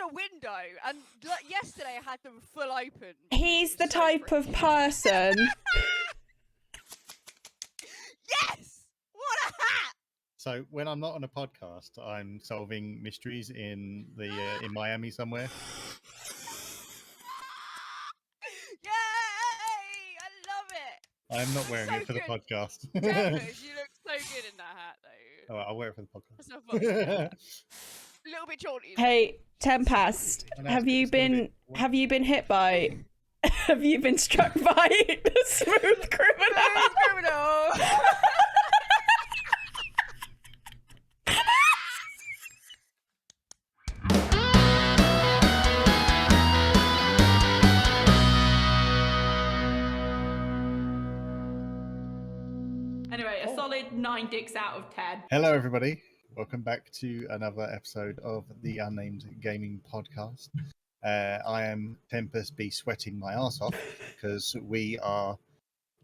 a window, and like, yesterday I had them full open. He's the type of person. Yes! What a hat! So when I'm not on a podcast, I'm solving mysteries in Miami somewhere. Yay! I love it. I'm not wearing So it for the good. podcast. Tempus, you look so good in that hat, though. Oh, I'll wear it for the podcast. That's not funny. A little bit jaunty. Hey, Tempest, have you been hit by? Have you been struck by the smooth criminal? Smooth criminal. Anyway, a solid 9 dicks out of 10. Hello, everybody. Welcome back to another episode of the Unnamed Gaming Podcast. I am Tempus, be sweating my ass off because we are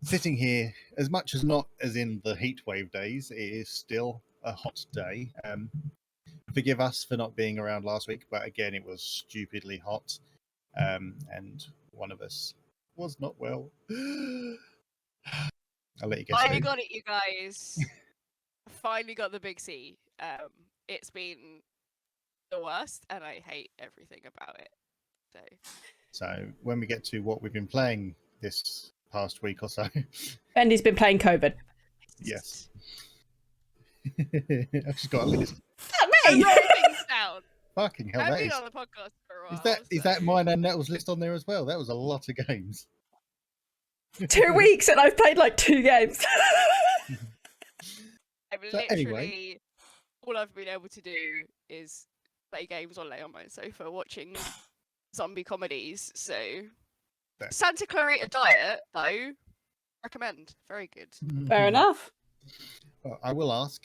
sitting here, as much as not as in the heatwave days, it is still a hot day. Forgive us for not being around last week, but again, it was stupidly hot, and one of us was not well. I'll let you guess. Finally got it, you guys. Finally got the big C. It's been the worst, and I hate everything about it. So when we get to what we've been playing this past week or so, Bendy's been playing COVID. yes, I've just got a list. I'm writing things down. Fucking hell, I've that been is. on the podcast for a while. Is that mine and Nettle's list on there as well? That was a lot of games. 2 weeks and I've played like 2 games. I've So literally anyway. all I've been able to do is play games or lay on my sofa watching zombie comedies. So Fair. Santa Clarita Diet, though, recommend. Very good. Fair enough. Well, I will ask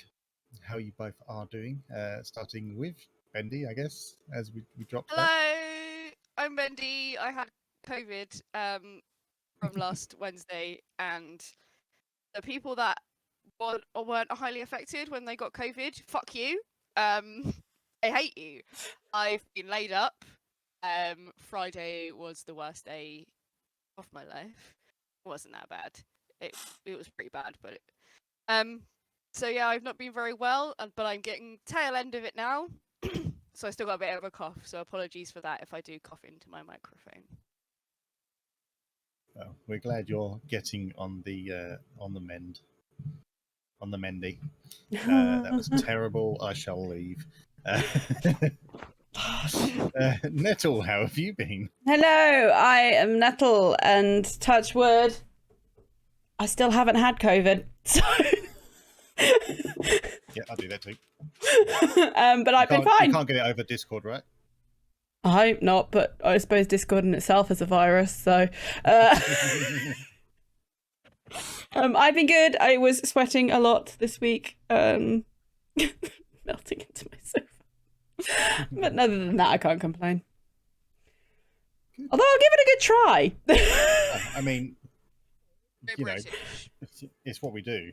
how you both are doing, starting with Bendy, I guess, as we dropped Hello, that. I'm Bendy. I had COVID from last Wednesday, and the people that weren't highly affected when they got COVID, fuck you. I hate you. I've been laid up. Friday was the worst day of my life. It wasn't that bad. It was pretty bad, but so yeah, I've not been very well, but I'm getting tail end of it now. So I still got a bit of a cough. So apologies for that if I do cough into my microphone. Well, we're glad you're getting on the mend. On the mendy. That was terrible. I shall leave. Nettle, how have you been? Hello, I am Nettle, and touch wood, I still haven't had COVID. So Yeah, I'll do that too. but I've been fine. You can't get it over Discord, right? I hope not, but I suppose Discord in itself is a virus, so I've been good. I was sweating a lot this week, melting into my sofa. But other than that, I can't complain. Good. Although I'll give it a good try. I mean, Go you know, British. it's what we do.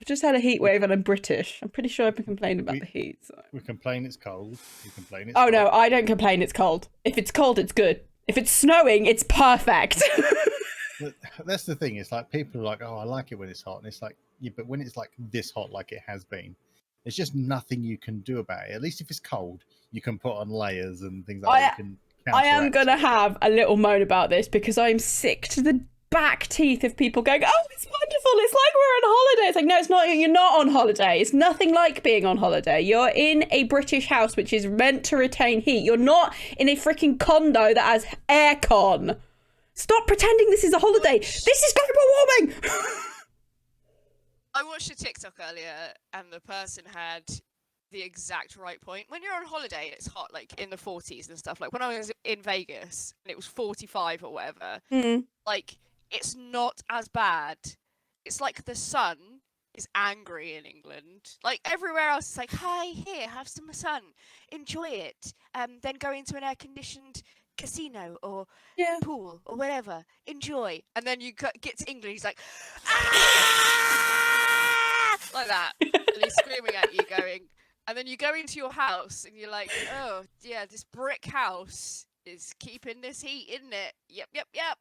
I've just had a heat wave and I'm British. I'm pretty sure I've been complaining about the heat. So. We complain it's cold. We complain it's Oh hot. no, I don't complain it's cold. If it's cold, it's good. If it's snowing, it's perfect. But that's the thing. It's like people are like, "Oh, I like it when it's hot," and it's like, yeah, but when it's like this hot, like it has been, there's just nothing you can do about it. At least if it's cold, you can put on layers and things like that. You can I am counteract going to it. have a little moan about this because I'm sick to the back teeth of people going, "Oh, it's wonderful. It's like we're on holiday." It's like, no, it's not. You're not on holiday. It's nothing like being on holiday. You're in a British house which is meant to retain heat. You're not in a freaking condo that has aircon. Stop pretending this is a holiday. This is global warming. I watched a TikTok earlier, and the person had the exact right point. When you're on holiday, it's hot, like in the 40s and stuff. Like when I was in Vegas, and it was 45 or whatever. Like, it's not as bad. It's like the sun is angry in England. Like everywhere else, it's like, "Hi, here, have some sun, enjoy it. Then go into an air-conditioned casino or pool or whatever, enjoy." And then you get to England, he's like, "Ah!" like that, and he's screaming at you, going, And then you go into your house and you're like, oh, yeah, this brick house is keeping this heat, isn't it? Yep.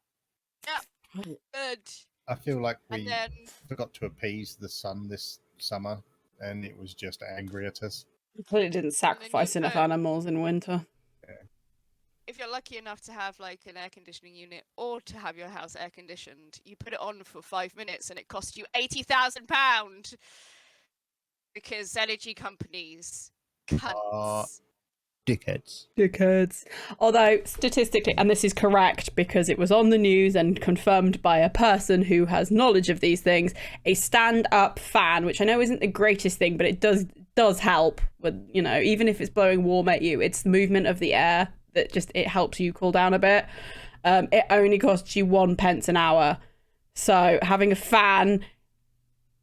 Good. I feel like And we then forgot to appease the sun this summer, and it was just angry at us. I clearly didn't sacrifice enough animals in winter. if you're lucky enough to have like an air conditioning unit or to have your house air conditioned, you put it on for 5 minutes and it costs you £80,000 because energy companies cunts. Dickheads. Although statistically, and this is correct because it was on the news and confirmed by a person who has knowledge of these things, a stand-up fan, which I know isn't the greatest thing, but it does help with, you know, even if it's blowing warm at you, it's the movement of the air that just, it helps you cool down a bit. It only costs you 1 pence an hour. So having a fan,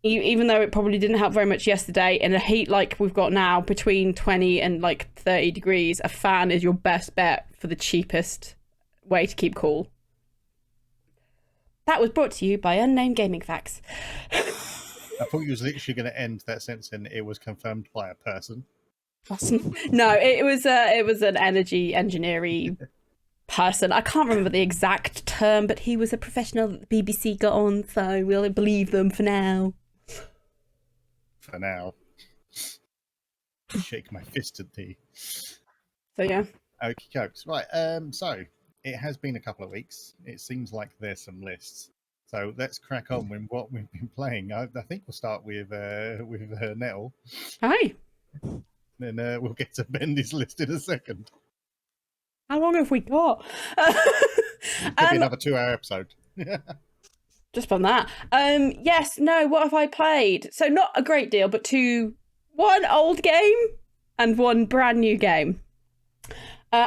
even though it probably didn't help very much yesterday, in a heat like we've got now, between 20 and like 30 degrees, a fan is your best bet for the cheapest way to keep cool. That was brought to you by Unnamed Gaming Facts. I thought you was literally going to end that sentence and it was confirmed by a person. No, it was an energy engineering person. I can't remember the exact term, but he was a professional that the BBC got on, so we'll believe them for now. For now. Shake my fist at thee. So yeah. Okie dokes. Right, so it has been a couple of weeks. It seems like there's some lists. So let's crack on with what we've been playing. I think we'll start with Nettle. Hi. Then we'll get to Bendy's list in a second. How long have we got? Could be another 2-hour episode. Just on that. Yes, no, what have I played? So not a great deal, but one old game and one brand new game.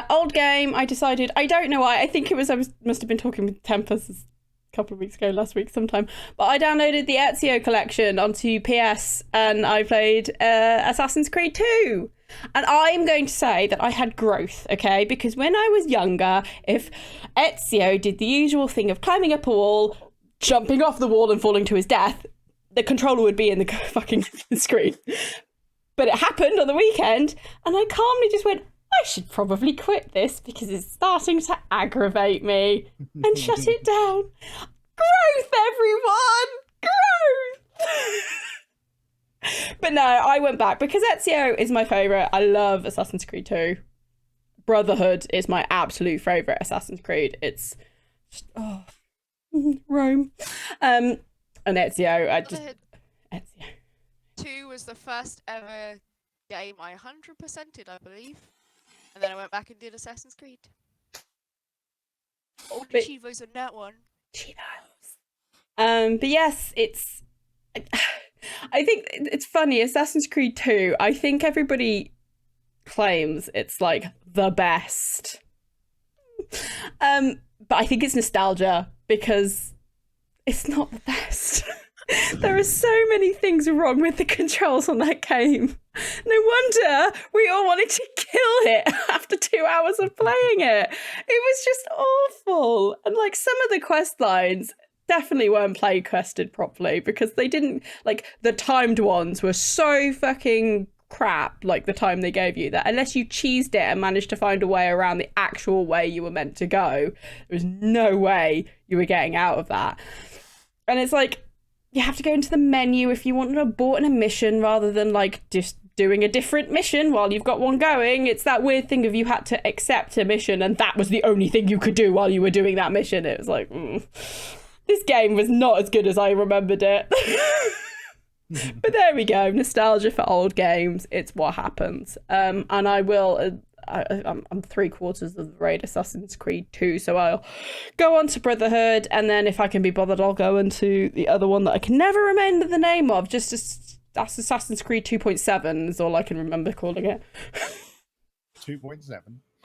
Old game, I decided, I don't know why, I think it was, must have been talking with Tempus a couple of weeks ago, last week sometime, but I downloaded the Ezio collection onto PS and I played Assassin's Creed 2. And I'm going to say that I had growth, okay? Because when I was younger, if Ezio did the usual thing of climbing up a wall, jumping off the wall and falling to his death, the controller would be in the fucking screen. But it happened on the weekend, and I calmly just went, I should probably quit this because it's starting to aggravate me, and shut it down. Growth, everyone! Growth! But no, I went back because Ezio is my favourite. I love Assassin's Creed 2. Brotherhood is my absolute favourite Assassin's Creed. It's just, Rome. And Ezio, Ezio. 2 was the first ever game I 100%ed, I believe. And then I went back and did Assassin's Creed. All the Chivos on that one. Chivos. But yes, it's... I think it's funny, Assassin's Creed 2, I think everybody claims it's like the best. But I think it's nostalgia because it's not the best. There are so many things wrong with the controls on that game. No wonder we all wanted to kill it after 2 hours of playing it. It was just awful. And like some of the quest lines definitely weren't play quested properly because they didn't, like the timed ones were so fucking crap, like the time they gave you, that unless you cheesed it and managed to find a way around the actual way you were meant to go, there was no way you were getting out of that. And it's like, you have to go into the menu if you want to abort a mission rather than like just doing a different mission while you've got one going. It's that weird thing of you had to accept a mission and that was the only thing you could do while you were doing that mission. It was like, this game was not as good as I remembered it. But there we go. Nostalgia for old games. It's what happens. And I will... I'm 3/4 of the raid Assassin's Creed 2, so I'll go on to Brotherhood, and then if I can be bothered, I'll go into the other one that I can never remember the name of. That's Assassin's Creed 2.7 is all I can remember calling it. 2.7?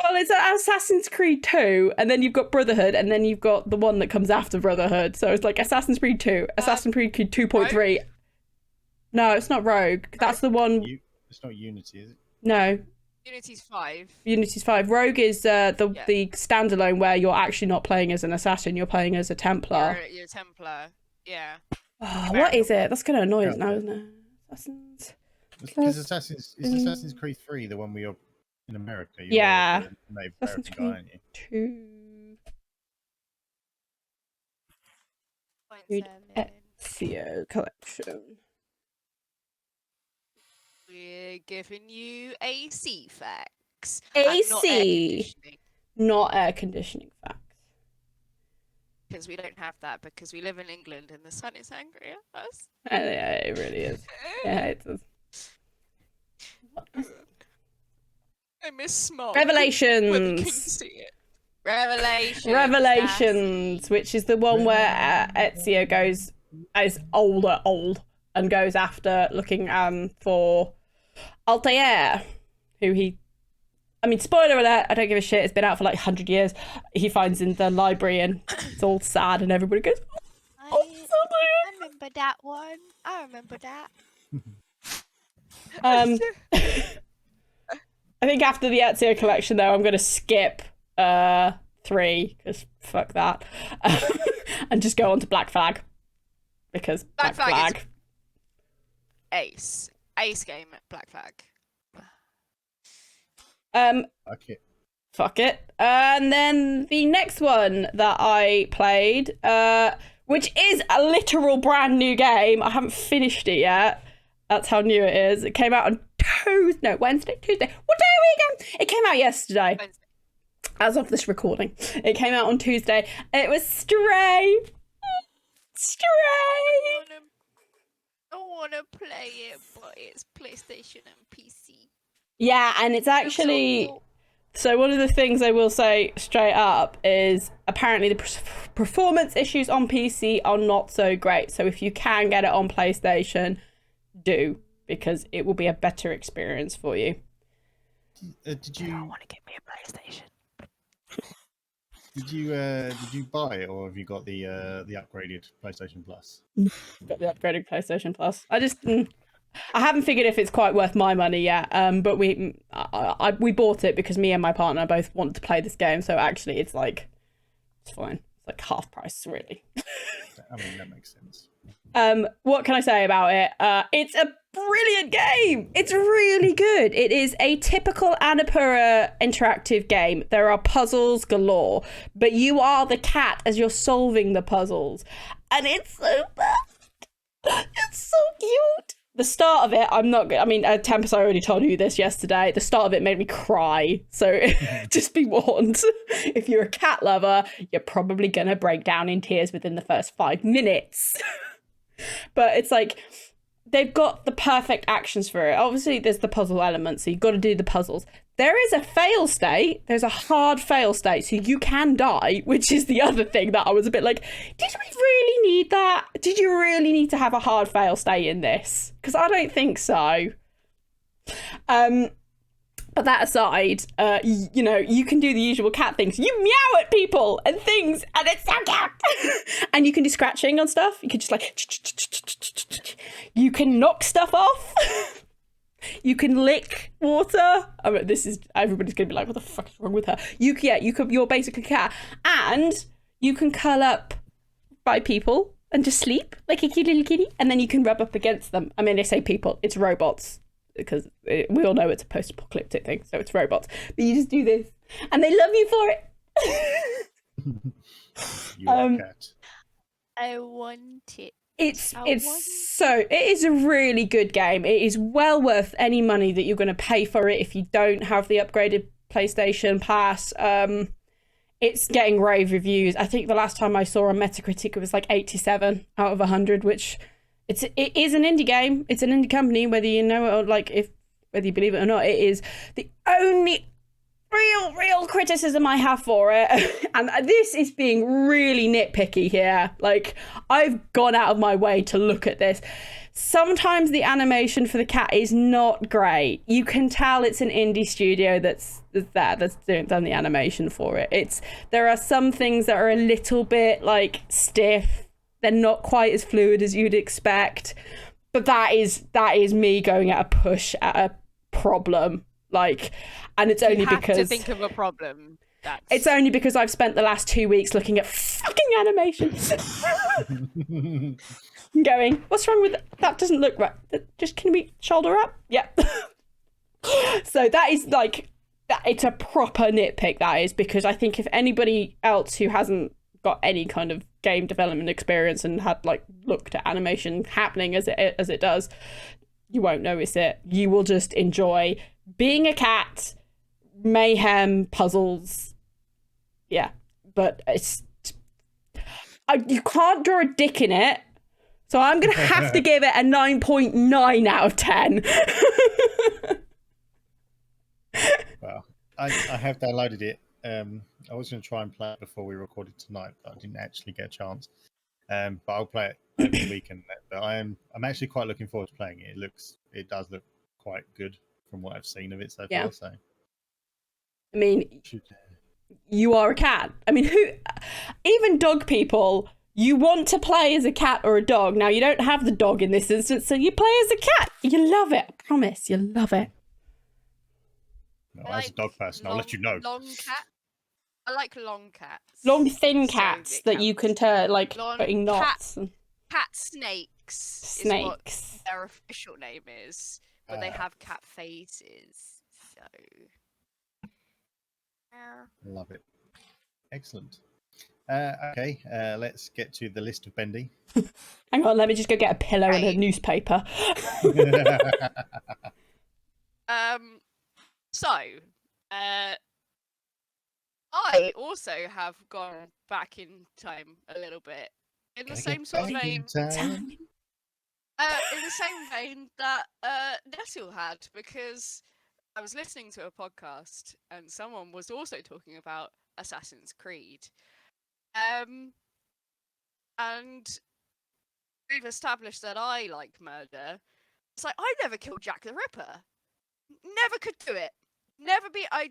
Well, it's Assassin's Creed 2, and then you've got Brotherhood, and then you've got the one that comes after Brotherhood. So it's like Assassin's Creed 2, Assassin's Creed 2.3. Rogue? No, it's not Rogue. That's the one... It's not Unity, is it? No. Unity's 5. Unity's 5. Rogue is the standalone where you're actually not playing as an assassin, you're playing as a Templar. You're a Templar, yeah. Oh, what is it? That's going to annoy us now, isn't it? Assassins. Because Assassin's Creed 3 the one where you're in America? You're Yeah. the Native Assassin's American guy, aren't you? 2. Point Read 7. Ezio collection. We're giving you AC facts. AC, not air conditioning facts. Because we don't have that because we live in England and the sun is angry at us. Yeah, it really is. Yeah, it does. I miss smog. Revelations. Where the kings see it. Revelations, which is the one where Ezio goes is old and goes after looking for Altair, who spoiler alert, I don't give a shit, it's been out for like 100 years. He finds in the library and it's all sad and everybody goes, I remember that one. I remember that. I think after the Ezio collection though, I'm going to skip 3 because fuck that, and just go on to Black Flag because Black Flag. Ace game at Black Flag. Okay. Fuck it. And then the next one that I played, which is a literal brand new game. I haven't finished it yet. That's how new it is. It came out on Wednesday, Tuesday. What day are we again? It came out yesterday. Wednesday. As of this recording. It came out on Tuesday. It was Stray. I wanna play it, but it's PlayStation and PC. Yeah, and it's actually... So one of the things I will say straight up is apparently the performance issues on PC are not so great. So if you can get it on PlayStation, do, because it will be a better experience for you. Did you want to get me a PlayStation? Did you buy it, or have you got the upgraded PlayStation Plus? Got the upgraded PlayStation Plus. I haven't figured if it's quite worth my money yet. But we bought it because me and my partner both wanted to play this game. So actually, it's fine. It's like half price, really. I mean, that makes sense. What can I say about it? It's a brilliant game. It's really good. It is a typical Annapurna interactive game. There are puzzles galore, but you are the cat as you're solving the puzzles, and it's so bad. It's so cute. The start of it, Tempus, I already told you this yesterday. The start of it made me cry. So just be warned. If you're a cat lover, you're probably going to break down in tears within the first 5 minutes. But it's like, they've got the perfect actions for it. Obviously, there's the puzzle element, so you've got to do the puzzles. There is a fail state. There's a hard fail state, so you can die, which is the other thing that I was a bit like, did we really need that? Did you really need to have a hard fail state in this? Because I don't think so. But that aside, you can do the usual cat things. You meow at people and things, and it's so cute. And you can do scratching on stuff. You can just you can knock stuff off. You can lick water. I mean, everybody's gonna be like, what the fuck is wrong with her? You're basically a cat, and you can curl up by people and just sleep like a cute little kitty, and then you can rub up against them. I mean, they say people, it's robots, because we all know it's a post-apocalyptic thing, so it's robots. But you just do this, and they love you for it. You are a cat. I want it. It is a really good game. It is well worth any money that you're going to pay for it if you don't have the upgraded PlayStation Pass. It's getting rave reviews. I think the last time I saw on Metacritic it was like 87 out of 100, which it is an indie game. It's an indie company, whether you know it or whether you believe it or not. It is the only real criticism I have for it, and this is being really nitpicky here. Like, I've gone out of my way to look at this. Sometimes the animation for the cat is not great. You can tell it's an indie studio that's done the animation for it. There are some things that are a little bit like stiff. They're not quite as fluid as you'd expect. But that is me going at a push at a problem. And it's only because to think of a problem. It's only because I've spent the last 2 weeks looking at fucking animation. Going, what's wrong with that? Doesn't look right. Just, can we shoulder up? Yep. So that is like, it's a proper nitpick, that is, because I think if anybody else who hasn't got any kind of game development experience and had like looked at animation happening as it does, you won't notice it. You will just enjoy being a cat, mayhem, puzzles. Yeah, but you can't draw a dick in it, so I'm gonna have to give it a 9.9 out of 10. Well, I have downloaded it. I was going to try and play it before we recorded tonight, but I didn't actually get a chance. But I'll play it over the weekend. But I'm actually quite looking forward to playing it. It does look quite good from what I've seen of it so far. So, I mean, you are a cat. I mean, even dog people, you want to play as a cat or a dog. Now, you don't have the dog in this instance, so you play as a cat. You love it. I promise, you love it. No, as a dog person, I'll let you know. Long cat. I like long cats. Long, thin cats that you can turn, like, long putting knots. Cat snakes. Snakes. Is what their official name is, but they have cat faces. So. Love it. Excellent. Okay, let's get to the list of Bendy. Hang on, let me just go get a pillow and a newspaper. So, I also have gone back in time a little bit in the same sort of vein. In the same vein that Nettle had, because I was listening to a podcast and someone was also talking about Assassin's Creed. And we've established that I like murder. It's like, I never killed Jack the Ripper. Never could do it. I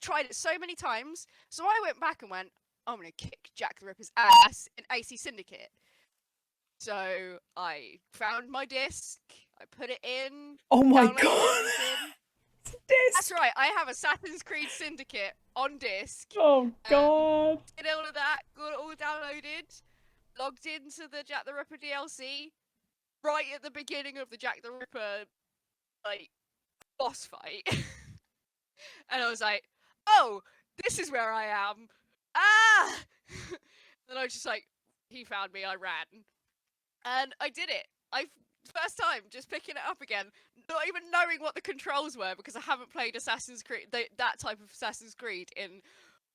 tried it so many times. So I went back and went, I'm going to kick Jack the Ripper's ass in AC Syndicate. So I found my disc. I put it in. Oh my god. That's right. I have Assassin's Creed Syndicate on disc. Oh god. Did all of that. Got it all downloaded. Logged into the Jack the Ripper DLC. Right at the beginning of the Jack the Ripper, like, boss fight. And I was like, oh, this is where I am. Ah! And I was just like, he found me, I ran. And I did it. First time, just picking it up again, not even knowing what the controls were, because I haven't played Assassin's Creed, that type of Assassin's Creed in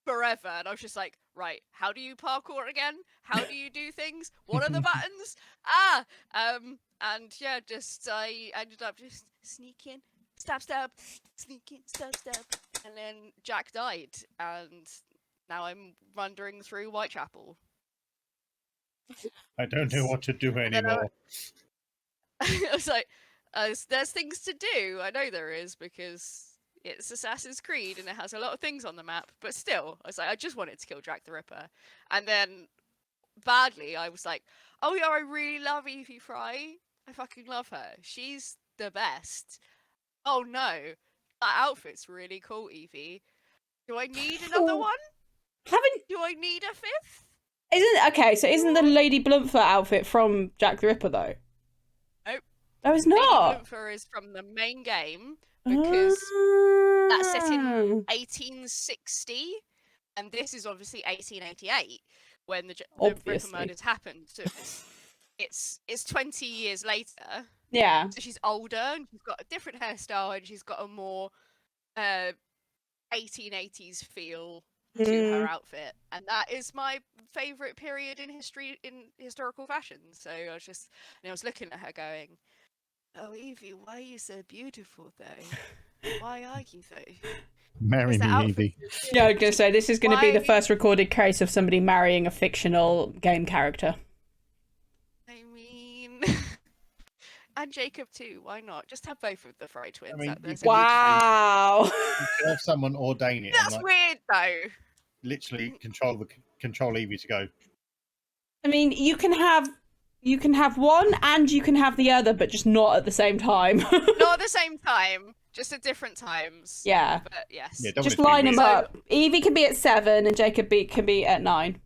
forever. And I was just like, right, how do you parkour again? How do you do things? What are the buttons? And yeah, I ended up just sneaking, stab, sneaking, stab, and then Jack died, and now I'm wandering through Whitechapel. I don't know what to do anymore. I was like, there's things to do. I know there is, because it's Assassin's Creed and it has a lot of things on the map, but still, I was like, I just wanted to kill Jack the Ripper. And then, badly, I was like, oh yeah, I really love Evie Fry. I fucking love her. She's the best. Oh no, that outfit's really cool, Evie. Do I need another one? Do I need a fifth? Isn't the Lady Bluntford outfit from Jack the Ripper though? Nope. No, it's not. Lady Bluntford is from the main game, because that's set in 1860, and this is obviously 1888 when the Ripper murders happened. So it's 20 years later. Yeah. So she's older, and she's got a different hairstyle, and she's got a more 1880s feel to her outfit, and that is my favorite period in historical fashion. So I was looking at her going, oh Evie, why are you so beautiful though? Why are you though? Marry me, Evie. Yeah, I was going to say, this is going to be the first recorded case of somebody marrying a fictional game character. I mean, and Jacob too, why not? Just have both of the Fry twins. I mean, wow. You could have someone ordain it. That's weird though. Literally control Evie to go. I mean, you can have You can have one and you can have the other, but just not at the same time. Not at the same time, just at different times. Yeah. But yes. Yeah, don't Just want it to be line them weird. up. Evie can be at 7 and Jacob can be at 9.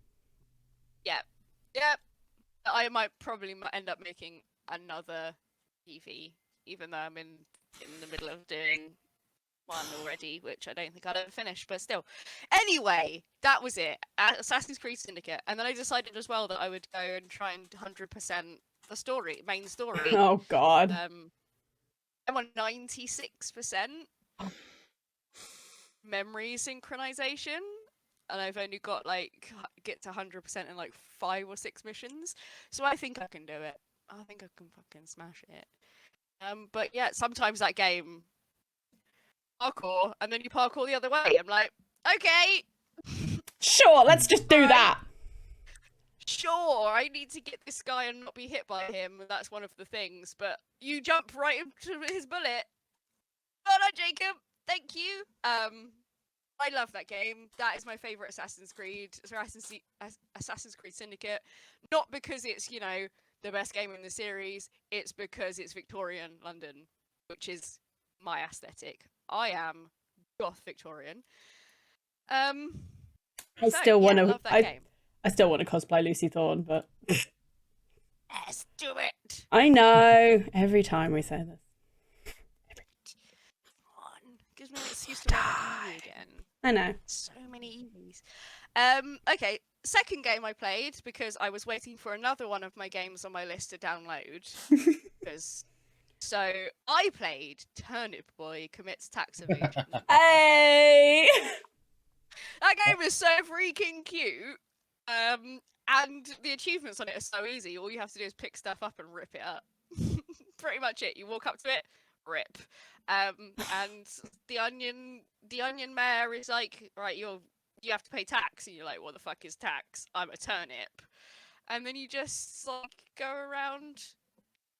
Yep. I might probably end up making another EV, even though I'm in the middle of doing one already, which I don't think I'd ever finish, but still. Anyway, that was it. Assassin's Creed Syndicate. And then I decided as well that I would go and try and 100% the main story. Oh, God. I'm on 96% memory synchronization, and I've only got get to 100% in 5 or 6 missions, so I think I can do it. I think I can fucking smash it. But yeah, sometimes that game parkour, and then you parkour the other way. I'm like, okay, Sure, let's just do that. sure, I need to get this guy and not be hit by him. That's one of the things. But you jump right into his bullet. Well done, Jacob. Thank you. I love that game. That is my favorite Assassin's Creed Syndicate. Not because it's, the best game in the series. It's because it's Victorian London, which is my aesthetic. I am goth Victorian. I still want to. Love that game. I still want to cosplay Lucy Thorne, but Let's do it. I know. Every time we say this. Gives me an excuse to watch TV again. I know. So many EVs. Okay, second game I played because I was waiting for another one of my games on my list to download. So I played Turnip Boy Commits Tax Evasion. Hey! That game is so freaking cute. And the achievements on it are so easy. All you have to do is pick stuff up and rip it up. Pretty much it. You walk up to it, rip. And the onion mayor is like, right, you have to pay tax, and you're like, what the fuck is tax? I'm a turnip. And then you just go around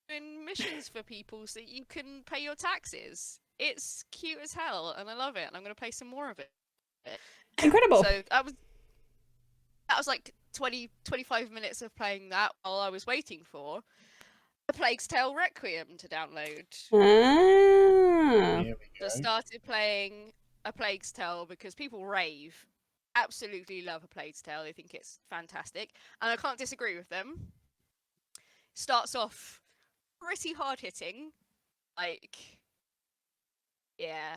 doing missions for people so that you can pay your taxes. It's cute as hell, and I love it, and I'm gonna play some more of it. Incredible. So that was 25 minutes of playing that while I was waiting for A Plague's Tale Requiem to download. Ah. So I started playing A Plague's Tale because people rave. Absolutely love A Plague's Tale. They think it's fantastic. And I can't disagree with them. Starts off pretty hard-hitting. Yeah.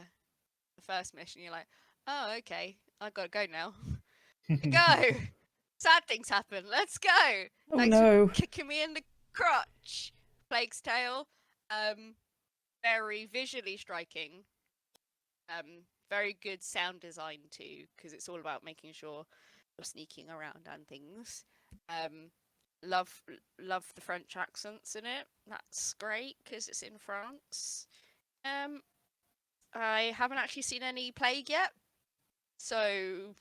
The first mission, you're like, oh, okay. I've got to go now. Go! Sad things happen. Let's go! Oh, Thanks no. for kicking me in the crotch. Plague's Tale. Very visually striking. Very good sound design too, because it's all about making sure you're sneaking around and things. Love the French accents in it. That's great because it's in France. I haven't actually seen any Plague yet, so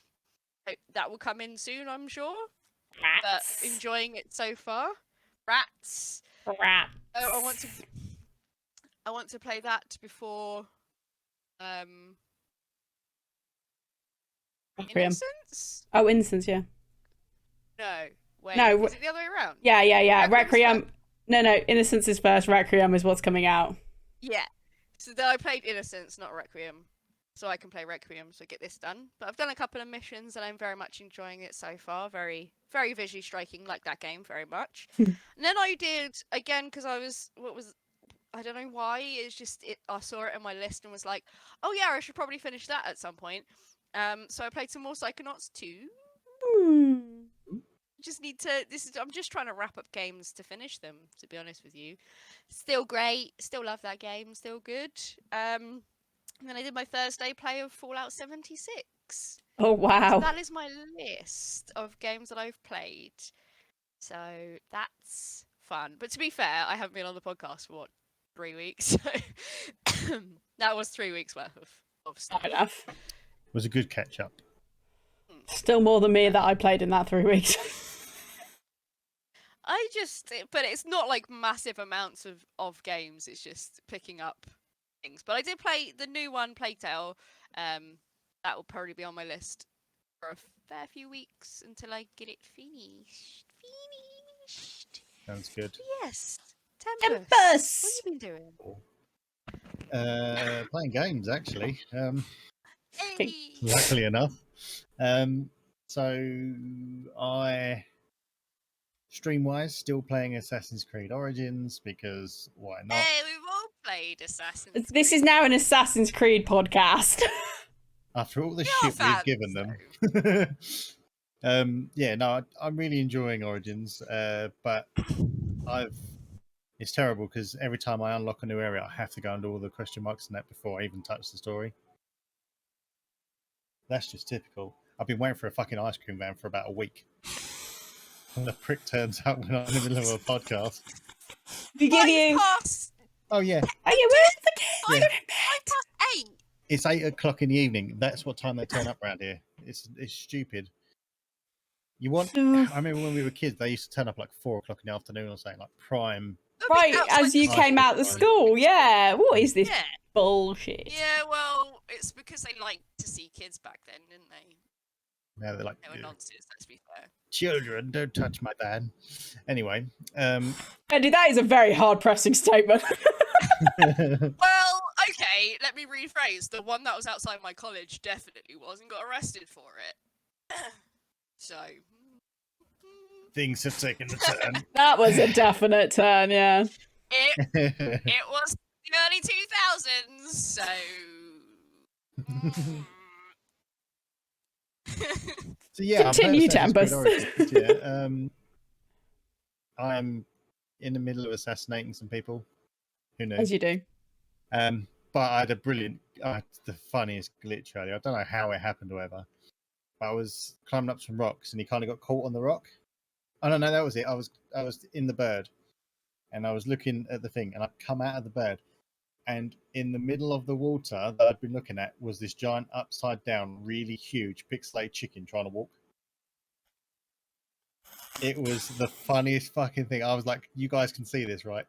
that will come in soon, I'm sure. Rats. But enjoying it so far. Rats. Rats. Oh, I want to play that before Innocence? Oh, Innocence, yeah. No. Wait, No. is it the other way around? Yeah. Requiem's Requiem. No. Innocence is first. Requiem is what's coming out. Yeah. So then I played Innocence, not Requiem. So I can play Requiem, so get this done. But I've done a couple of missions and I'm very much enjoying it so far. Very, very visually striking, like that game very much. And then I did, again, because I don't know why, I saw it on my list and was like, oh yeah, I should probably finish that at some point. So I played some more Psychonauts 2. I'm just trying to wrap up games to finish them, to be honest with you. Still great, still love that game, still good. And then I did my Thursday play of Fallout 76. Oh, wow. So that is my list of games that I've played. So that's fun. But to be fair, I haven't been on the podcast for 3 weeks? So that was 3 weeks worth of stuff. Fair enough. It was a good catch up. Still more than me that I played in that 3 weeks. But it's not like massive amounts of games. It's just picking up things. But I did play the new one, Plague Tale. That will probably be on my list for a fair few weeks until I get it finished. Sounds good. Yes. Tempus. Tempus. What have you been doing? Playing games actually. Hey. Luckily enough. So I stream-wise still playing Assassin's Creed Origins because why not? Hey, we've all played Assassin's This Creed. is now an Assassin's Creed podcast. After all the We are shit we've fans, given them. Yeah, no, I'm really enjoying Origins, but it's terrible because every time I unlock a new area, I have to go under all the question marks and that before I even touch the story. That's just typical. I've been waiting for a fucking ice cream van for about a week. And the prick turns up when I'm in the middle of a podcast. We give you. Past Oh, yeah. Oh, yeah, where's the kid? Yeah. They're in bed. 8. It's 8 o'clock in the evening. That's what time they turn up around here. It's stupid. I remember when we were kids, they used to turn up like 4 o'clock in the afternoon or something, like prime. Right, as you came out of school, yeah. What is this Yeah. bullshit? Yeah, well, it's because they liked to see kids back then, didn't they? Now they're like, They were nonsense, let's be fair. children, don't touch my dad. Anyway. Bendy, that is a very hard-pressing statement. Well, okay, let me rephrase. The one that was outside my college definitely was and got arrested for it. So. Things have taken a turn. That was a definite turn, yeah. It was the early 2000s, so. So yeah, Continue, Tempus. Yeah, I'm in the middle of assassinating some people. Who knows? As you do. But I had the funniest glitch earlier. I don't know how it happened or whatever. But I was climbing up some rocks and he kind of got caught on the rock. Oh no, that was it. I was in the bird, and I was looking at the thing, and I'd come out of the bird, and in the middle of the water that I'd been looking at was this giant upside down, really huge pixelated chicken trying to walk. It was the funniest fucking thing. I was like, "You guys can see this, right?"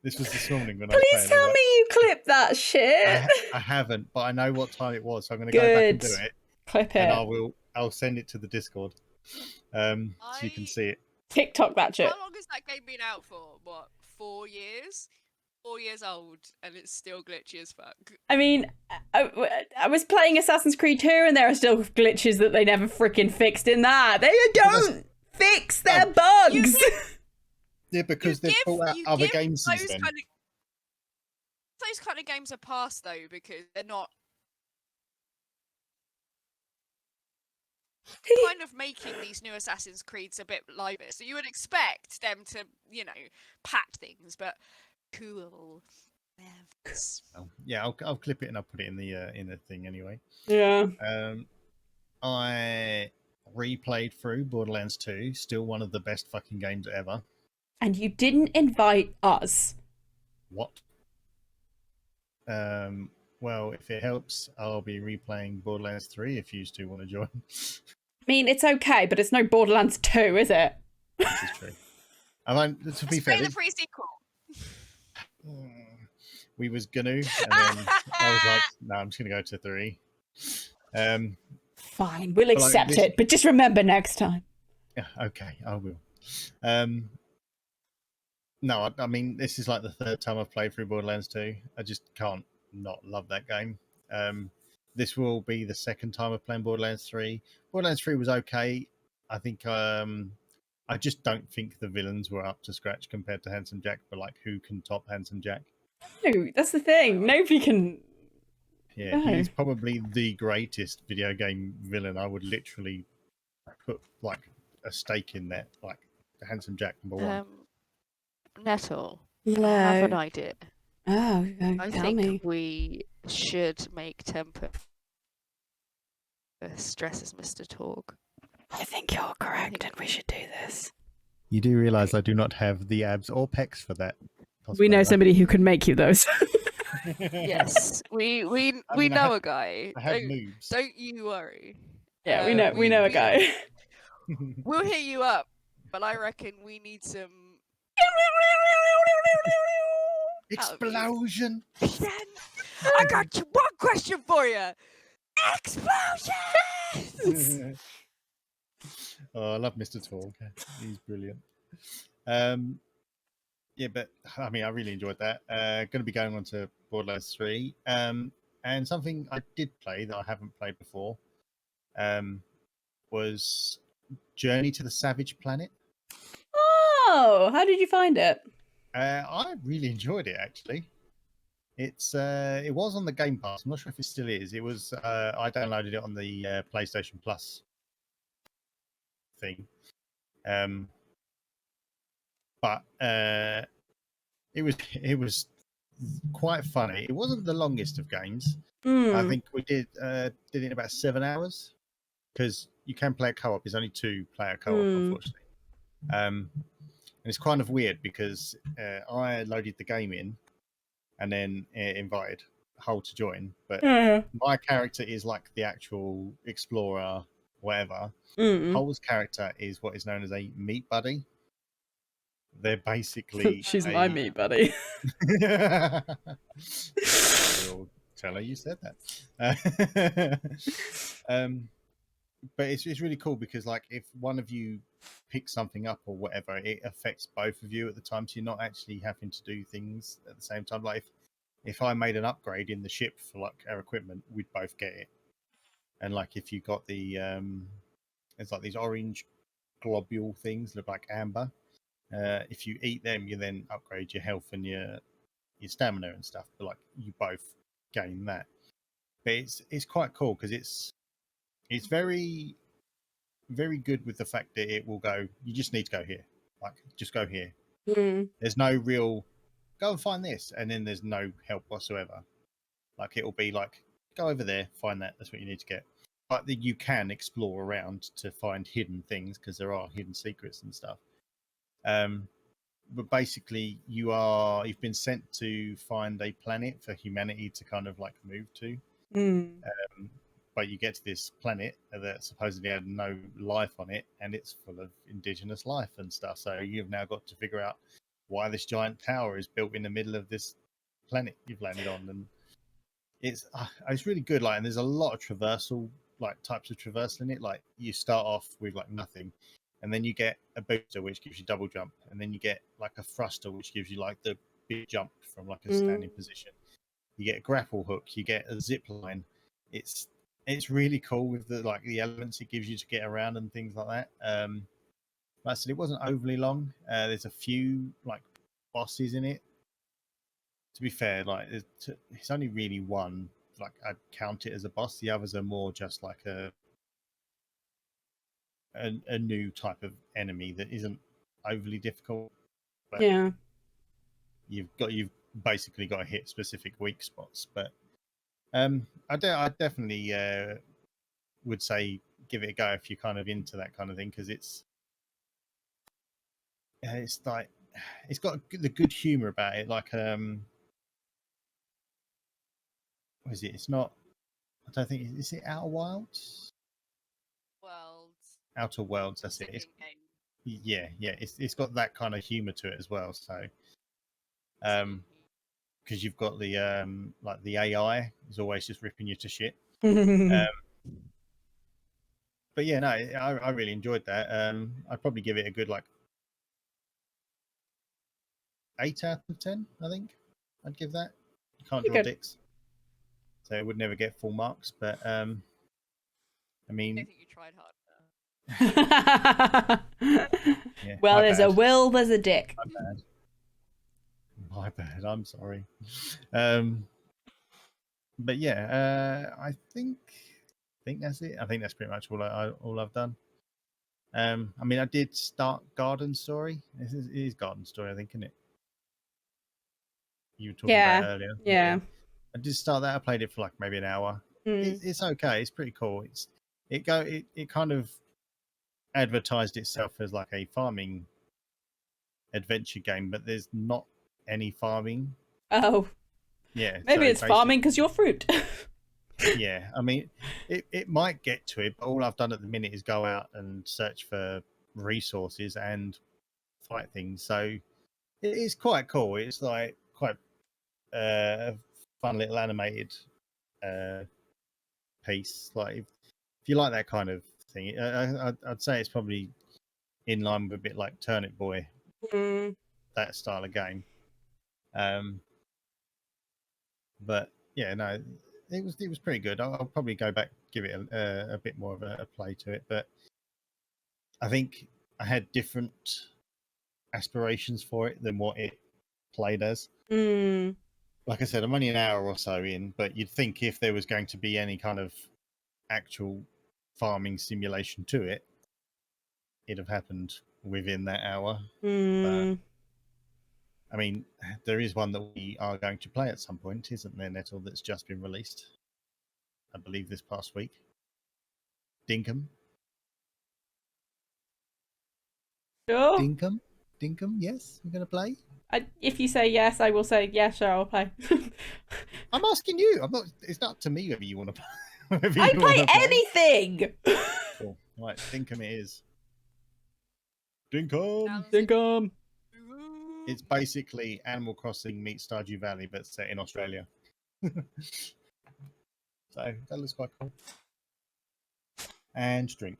This was this morning when I was Please playing. tell me you clipped that shit. I haven't, but I know what time it was, so I'm going to go back and do it, Clip it. and I'll send it to the Discord, so you can see it. TikTok that shit. How long has that game been out for? What, 4 years? 4 years old, and it's still glitchy as fuck. I mean, I was playing Assassin's Creed 2, and there are still glitches that they never freaking fixed in that. They don't fix their bugs. Yeah, because they've brought out other games since then. Those kind of games are past though, because they're not kind of making these new Assassin's Creeds a bit lighter. So you would expect them to, patch things, but cool. Yeah, I'll clip it and I'll put it in the thing anyway. Yeah. I replayed through Borderlands 2, still one of the best fucking games ever. And you didn't invite us. What? Well, if it helps, I'll be replaying Borderlands 3 if you two want to join. I mean, it's okay, but it's no Borderlands 2, is it? This is true. To be fair, the pre-sequel. We was gonna, and then I was like, no, I'm just gonna go to 3. Fine, we'll accept it, but just remember next time. Yeah, okay, I will. No, I mean, this is like the 3rd time I've played through Borderlands 2. I just can't not love that game. This will be the 2nd time of playing Borderlands 3. Borderlands 3 was okay. I think I just don't think the villains were up to scratch compared to Handsome Jack, but like, who can top Handsome Jack? No, that's the thing. Nobody can. Yeah, he's probably the greatest video game villain. I would literally put like a stake in that, like Handsome Jack #1. Nettle. Hello. I have an idea. Oh, I tell think me. we should make Tempus dress as Mr. Torg. I think you're correct, and we should do this. You do realise I do not have the abs or pecs for that. We know somebody who can make you those. Yes, we know a guy. I have moves. Don't you worry. Yeah, we know a guy. We'll hit you up, but I reckon we need some explosion. I got you one question for you. Explosions. Oh, I love Mr. Torg. He's brilliant. Yeah, but I mean, I really enjoyed that. Going to be going on to Borderlands 3. And something I did play that I haven't played before was Journey to the Savage Planet. Oh, how did you find it? I really enjoyed it, actually. It was on the Game Pass. I'm not sure if it still is. It was. I downloaded it on the PlayStation Plus thing. But it was quite funny. It wasn't the longest of games. I think we did it in about 7 hours because you can play a co-op. It's only 2-player co-op, unfortunately. And it's kind of weird because I loaded the game in and then invited Hull to join, but my character is like the actual explorer, whatever. Hull's character is what is known as a meat buddy. They're basically She's my meat buddy. We'll tell her you said that. But it's really cool because like if one of you picks something up or whatever, it affects both of you at the time. So you're not actually having to do things at the same time. Like if I made an upgrade in the ship for like our equipment, we'd both get it. And like if you got the it's like these orange globule things look like amber. If you eat them, you then upgrade your health and your stamina and stuff. But like you both gain that. But it's quite cool because it's very very good with the fact that it will go. You just need to go here. Like just go here. There's no real go and find this, and then there's no help whatsoever. Like it'll be like go over there, find that. That's what you need to get. But you can explore around to find hidden things because there are hidden secrets and stuff. But basically, you've been sent to find a planet for humanity to kind of like move to. But you get to this planet that supposedly had no life on it, and it's full of indigenous life and stuff. So you've now got to figure out why this giant tower is built in the middle of this planet you've landed on, and it's really good. Like, and there's a lot of traversal, like types of traversal in it. Like you start off with like nothing, and then you get a booster which gives you double jump, and then you get like a thruster which gives you like the big jump from like a standing position. You get a grapple hook, you get a zip line. It's really cool with the elements it gives you to get around and things like that. Like I said, it wasn't overly long. There's a few like bosses in it. To be fair, like it's only really one. Like I'd count it as a boss. The others are more just like a new type of enemy that isn't overly difficult. But Yeah. you've basically got to hit specific weak spots. But I definitely would say give it a go if you're kind of into that kind of thing because it's like it's got the good humor about it. Like what is it? It's not. I don't think is it Outer Wilds. Outer Worlds. That's it. Yeah. It's got that kind of humor to it as well. So because you've got the like the AI is always just ripping you to shit. But yeah, no, I really enjoyed that. I'd probably give it a good like 8 out of 10. I think I'd give that. You can't draw dicks, so it would never get full marks. But I mean, I think you tried hard. yeah, well, there's a will, there's a dick. My bad. I'm sorry. But yeah, I think that's it. I think that's pretty much all I've done. I mean, I did start Garden Story. It is Garden Story, I think, isn't it? You were talking about earlier. Yeah. I did start that. I played it for like maybe an hour. It's okay. It's pretty cool. It kind of advertised itself as like a farming adventure game, but there's not any farming. Oh. Yeah. Maybe it's farming because you're fruit. Yeah, I mean, it might get to it, but all I've done at the minute is go out and search for resources and fight things. So it is quite cool. It's like quite a fun little animated piece. Like if you like that kind of thing, I'd say it's probably in line with a bit like Turnip Boy. that style of game. But yeah, no, it was pretty good. I'll probably go back, give it a bit more of a play to it. But I think I had different aspirations for it than what it played as. Like I said, I'm only an hour or so in, but you'd think if there was going to be any kind of actual farming simulation to it, it'd have happened within that hour. But I mean, there is one that we are going to play at some point, isn't there, Nettle, that's just been released? I believe this past week. Dinkum. Sure. Dinkum, yes, we're going to play. If you say yes, I will say yes, sure, I'll play. I'm asking you. I'm not. It's not up to me whether you want to play. I play anything. Cool. Right, Dinkum it is. Dinkum. Dinkum. It's basically Animal Crossing meets Stardew Valley, but set in Australia. So that looks quite cool. And drink.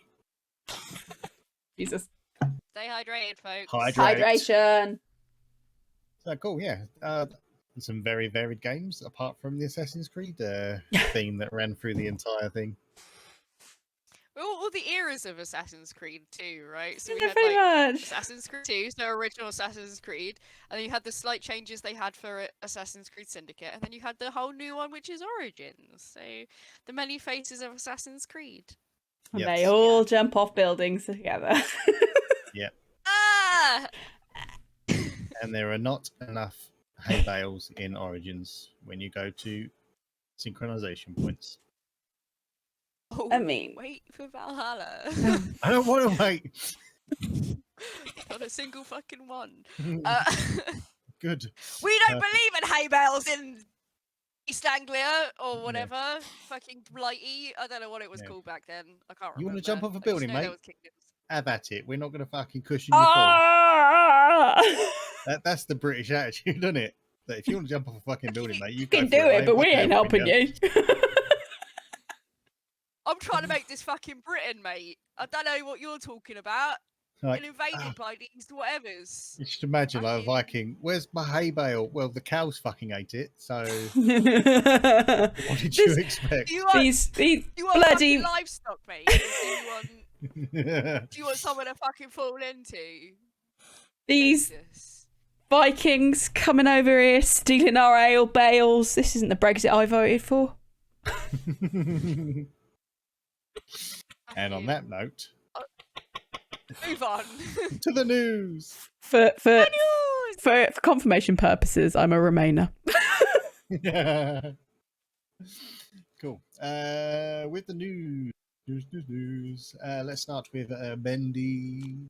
Jesus. Stay hydrated, folks. Hydration. So cool, yeah. Some very varied games apart from the Assassin's Creed theme that ran through the entire thing. All the eras of Assassin's Creed too, right? So we Yeah, had pretty like much. Assassin's Creed 2, so original Assassin's Creed, and then you had the slight changes they had for Assassin's Creed Syndicate, and then you had the whole new one, which is Origins. So the many faces of Assassin's Creed. And Yes. they all jump off buildings together. Yep. Ah! And there are not enough hay bales in Origins when you go to synchronization points. Oh, I mean- wait for Valhalla. I don't want to wait. Not a single fucking one. Good. We don't believe in hay bales in East Anglia or whatever. Fucking Blighty. I don't know what it was Yeah. called back then. I can't remember. You want to jump off a I just building, know there mate? was kingdoms. Have at it. We're not going to fucking cushion your fall. Ah! That's the British attitude, isn't it? That if you want to jump off a fucking building, mate, you You can go do for it, but we fucking ain't helping you. I'm trying to make this fucking Britain, mate. I don't know what you're talking about. Like, Been invaded by these whatevers. you should imagine like a Fucking- Viking. Where's my hay bale? Well, the cows fucking ate it. So what did you expect? Do you want, these do you want bloody- fucking livestock, mate? Do you want someone to fucking fall into? these Jesus. Vikings coming over here stealing our ale bales. This isn't the Brexit I voted for. And on that note, Move on. to the news. For News! confirmation purposes, I'm a Remainer. Cool. With the news. Let's start with Bendy.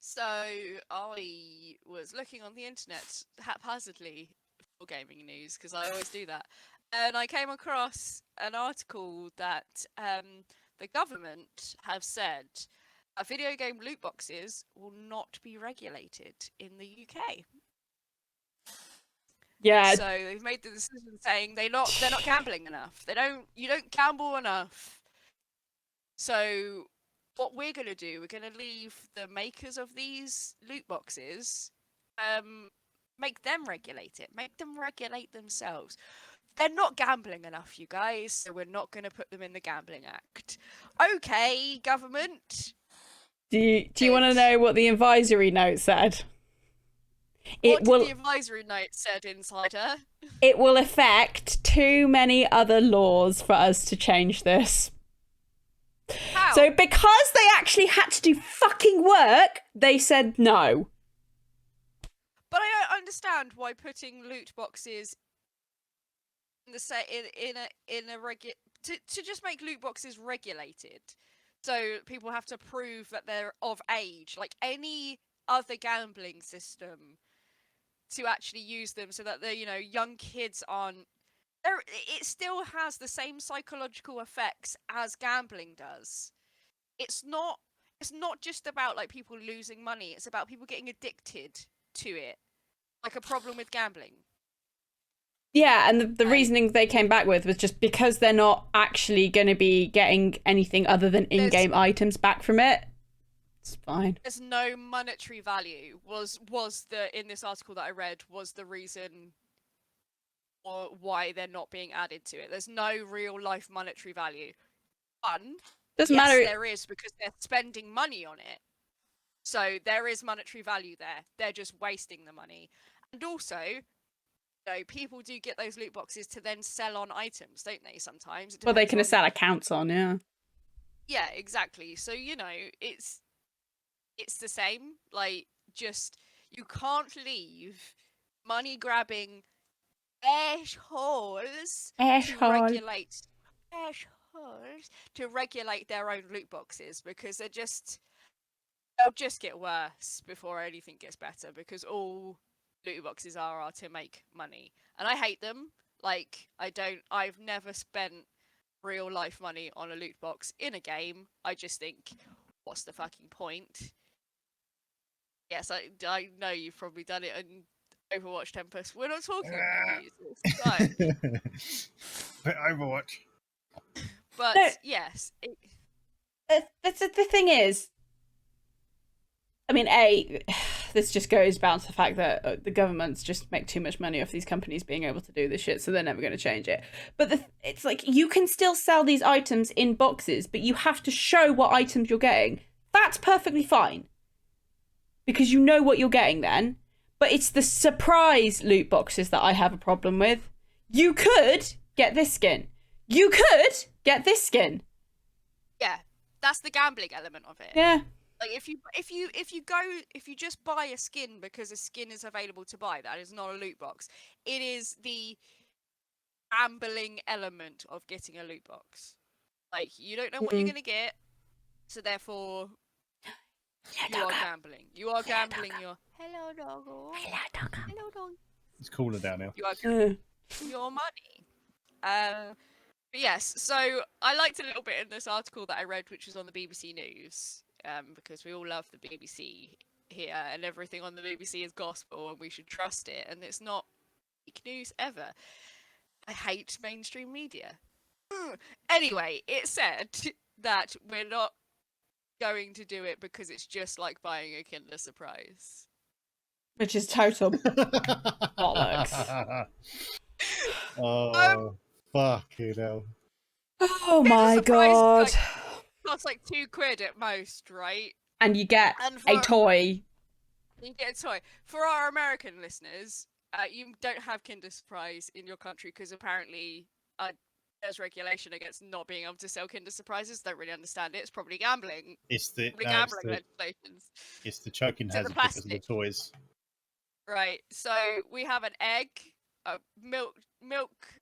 So I was looking on the internet haphazardly for gaming news because I always do that, and I came across an article that the government have said that video game loot boxes will not be regulated in the UK. Yeah, So they've made the decision saying they're not gambling enough. You don't gamble enough. So what we're gonna do, we're gonna leave the makers of these loot boxes, make them regulate it. Make them regulate themselves. They're not gambling enough, you guys, so we're not gonna put them in the Gambling Act. Okay, government. do you want to know what the advisory note said? What did the advisory note said, Insider? It will affect too many other laws for us to change this. How? So because they actually had to do fucking work, they said no. But I don't understand why putting loot boxes in the to just make loot boxes regulated, so people have to prove that they're of age, like any other gambling system, to actually use them, so that the young kids aren't. It still has the same psychological effects as gambling does. It's not just about like people losing money. It's about people getting addicted to it, like a problem with gambling. Yeah, and the reasoning they came back with was just because they're not actually going to be getting anything other than in-game items back from it. It's fine. There's no monetary value. Was the in this article that I read was the reason or why they're not being added to it. There's no real life monetary value. Doesn't Yes, matter. there is, because they're spending money on it. So there is monetary value there. They're just wasting the money. And also, people do get those loot boxes to then sell on items, don't they? Sometimes. Well, they depends can on... sell accounts on, yeah. Yeah, exactly. So it's the same. Like, just you can't leave money grabbing assholes to regulate their own loot boxes, because they'll just get worse before anything gets better, because all loot boxes are to make money, and I hate them. Like, I've never spent real life money on a loot box in a game. I just think, what's the fucking point? Yes, I know you've probably done it in Overwatch, Tempus. We're not talking about users, But Overwatch. but No. yes. The thing is, I mean, this just goes down to the fact that the governments just make too much money off these companies being able to do this shit, so they're never going to change it. But it's like, you can still sell these items in boxes, but you have to show what items you're getting. That's perfectly fine, because you know what you're getting then. But it's the surprise loot boxes that I have a problem with. You could get this skin. You could get this skin. Yeah, that's the gambling element of it. Yeah. Like, if you just buy a skin because a skin is available to buy, that is not a loot box. It is the gambling element of getting a loot box. Like, you don't know what you're gonna get, so therefore you are gambling. You are gambling your hello doggo. Hello dog. It's cooler down now. You are your money. But yes, so I liked a little bit in this article that I read, which was on the BBC News, because we all love the BBC here, and everything on the BBC is gospel, and we should trust it, and it's not fake news ever. I hate mainstream media. Anyway, it said that we're not going to do it because it's just like buying a Kinder Surprise. Which is total bollocks. Oh, fucking hell. Oh my god. Costs like £2 at most, right? And you get a toy. You get a toy. For our American listeners, you don't have Kinder Surprise in your country because apparently there's regulation against not being able to sell Kinder Surprises. Don't really understand it. It's probably gambling. It's the gambling legislations. It's the choking hazard because of the toys. Right. So we have an egg, a milk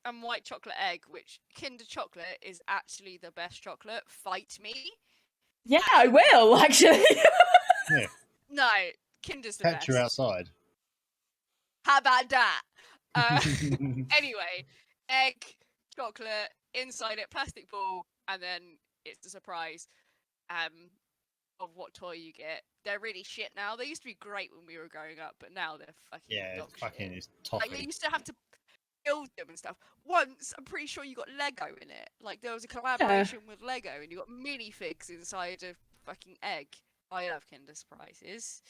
and white chocolate egg, which Kinder chocolate is actually the best chocolate. Fight me. Yeah, I will, actually. Yeah. No, Kinder's the best. Catch you outside. How about that? Anyway, egg, chocolate, inside it, plastic ball, and then it's a surprise of what toy you get. They're really shit now. They used to be great when we were growing up, but now they're fucking dog shit. It's toffee. Like, they used to have to build them and stuff. Once, I'm pretty sure you got Lego in it. Like, there was a collaboration with Lego, and you got minifigs inside a fucking egg. I love Kinder Surprises.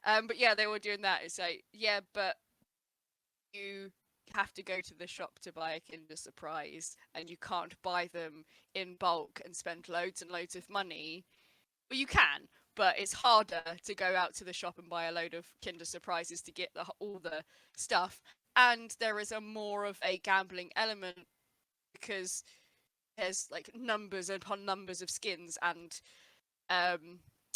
But yeah, they were doing that. It's like, yeah, but you have to go to the shop to buy a Kinder Surprise, and you can't buy them in bulk and spend loads and loads of money. Well, you can, but it's harder to go out to the shop and buy a load of Kinder Surprises to get all the stuff. And there is more of a gambling element because there's like numbers upon numbers of skins and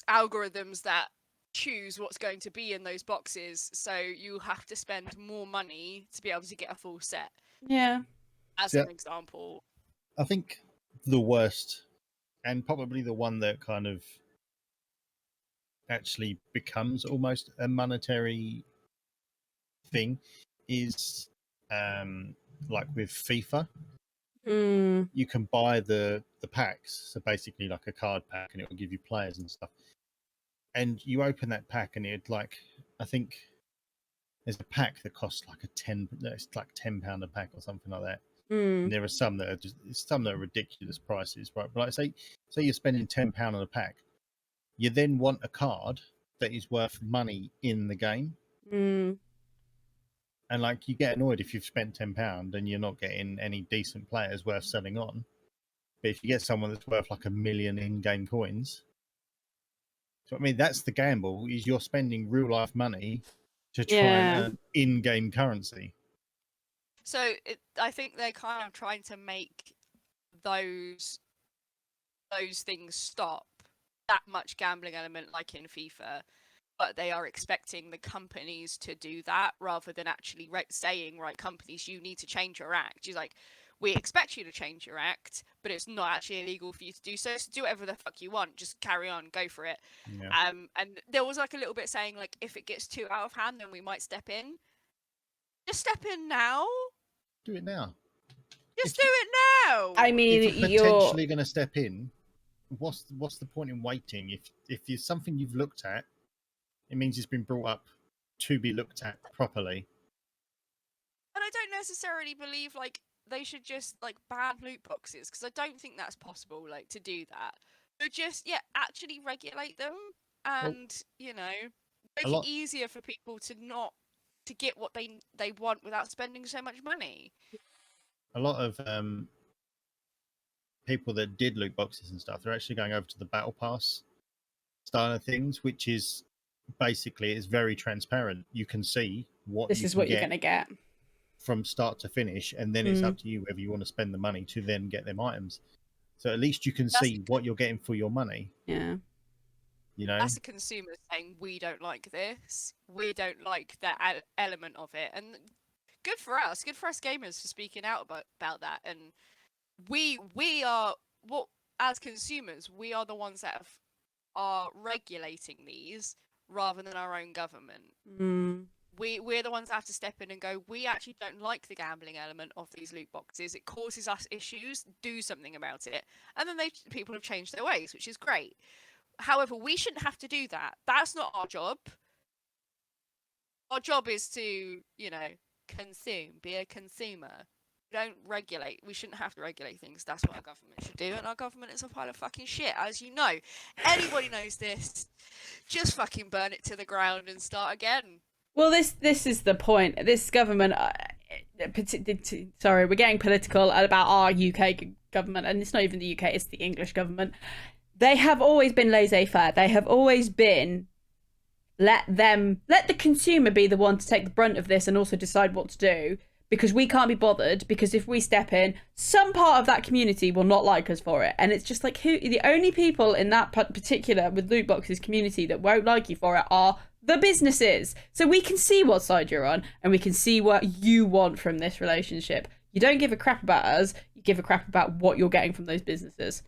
algorithms that choose what's going to be in those boxes. So you have to spend more money to be able to get a full set. Yeah. As an example. I think the worst, and probably the one that kind of actually becomes almost a monetary thing, is like with FIFA. You can buy the packs, so basically like a card pack, and it will give you players and stuff. And you open that pack, and it I think there's a pack that costs like it's like £10 a pack or something like that. And there are some that are ridiculous prices, right? But like say you're spending £10 on a pack, you then want a card that is worth money in the game. Mm. And like, you get annoyed if you've spent £10 and you're not getting any decent players worth selling on. But if you get someone that's worth like 1 million in-game coins, so I mean, that's the gamble: is you're spending real life money to try and Yeah. earn in-game currency. So I think they're kind of trying to make those things stop. That much gambling element, like in FIFA, but they are expecting the companies to do that rather than actually saying, right, companies, you need to change your act. She's like, we expect you to change your act, but it's not actually illegal for you to do so. So do whatever the fuck you want. Just carry on, go for it. Yeah. And there was like a little bit saying, like, if it gets too out of hand, then we might step in. Just step in now. Do it now. Just do it now. I mean, If you're you're potentially going to step in, what's the point in waiting? If it's something you've looked at, it means it's been brought up to be looked at properly. And I don't necessarily believe like they should just like ban loot boxes, because I don't think that's possible, like, to do that. But just actually regulate them, and you know, make it easier for people to not to get what they want without spending so much money. A lot of people that did loot boxes and stuff, they're actually going over to the battle pass style of things, which is basically, it's very transparent. You can see what this you is can what you're get gonna get. from start to finish, and then it's up to you whether you want to spend the money to then get them items. So at least you can see what you're getting for your money. Yeah. You know, That's the consumer saying, we don't like this, we don't like that element of it. And good for us gamers for speaking out about that. And we are, what, as consumers, we are the ones that are regulating these rather than our own government. We're the ones that have to step in and go, we actually don't like the gambling element of these loot boxes. It causes us issues. Do something about it. And then people have changed their ways, which is great. However, we shouldn't have to do that. That's not our job. Our job is to, you know, consume, be a consumer. Don't regulate. We shouldn't have to regulate things. That's what our government should do. And our government is a pile of fucking shit, as you know. Anybody knows this. Just fucking burn it to the ground and start again. Well, this is the point. This government, sorry, we're getting political about our UK government, and it's not even the UK, it's the English government. They have always been laissez-faire. They have always been let the consumer be the one to take the brunt of this and also decide what to do, because we can't be bothered, because if we step in, some part of that community will not like us for it. And it's just like, who the only people in that particular with loot boxes community that won't like you for it are the businesses. So we can see what side you're on, and we can see what you want from this relationship. You don't give a crap about us, you give a crap about what you're getting from those businesses.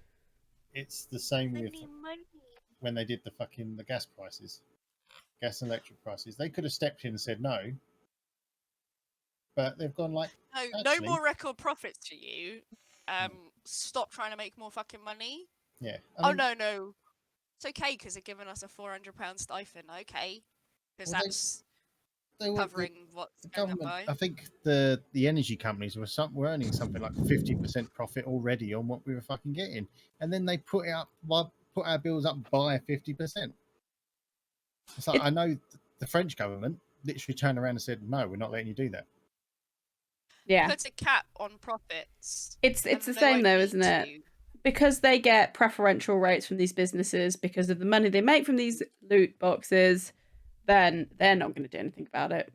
it's the same with when they did the gas prices, gas and electric prices. They could have stepped in and said no, but they've gone like, no more record profits for you. Stop trying to make more fucking money. Yeah. No. It's okay, because they're giving us a £400 stipend. Okay, because that's covering what's going up by. I think the energy companies were earning something like 50% profit already on what we were fucking getting, and then they put our bills up by 50%. It's like, I know the French government literally turned around and said, no, we're not letting you do that. Yeah, put a cap on profits. It's the same though, isn't it? Because they get preferential rates from these businesses because of the money they make from these loot boxes, then they're not going to do anything about it.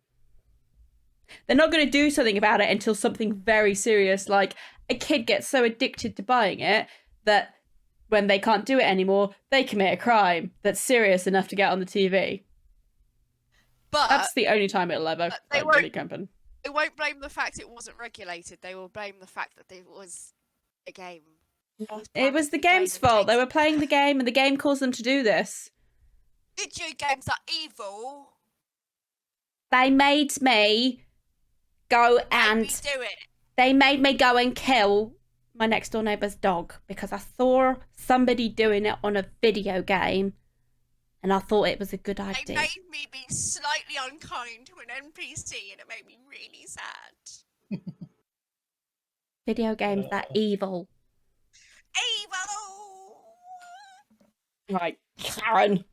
They're not going to do something about it until something very serious, like a kid gets so addicted to buying it that when they can't do it anymore, they commit a crime that's serious enough to get on the TV. But that's the only time it'll ever really happen. They won't blame the fact it wasn't regulated. They will blame the fact that it was a game. It was the game's fault. They were playing the game, and the game caused them to do this. Video games are evil. They made me go and do it. They made me go and kill my next door neighbour's dog because I saw somebody doing it on a video game, and I thought it was a good idea. They made me be slightly unkind to an NPC, and it made me really sad. Video games are evil. Evil! Right, Karen.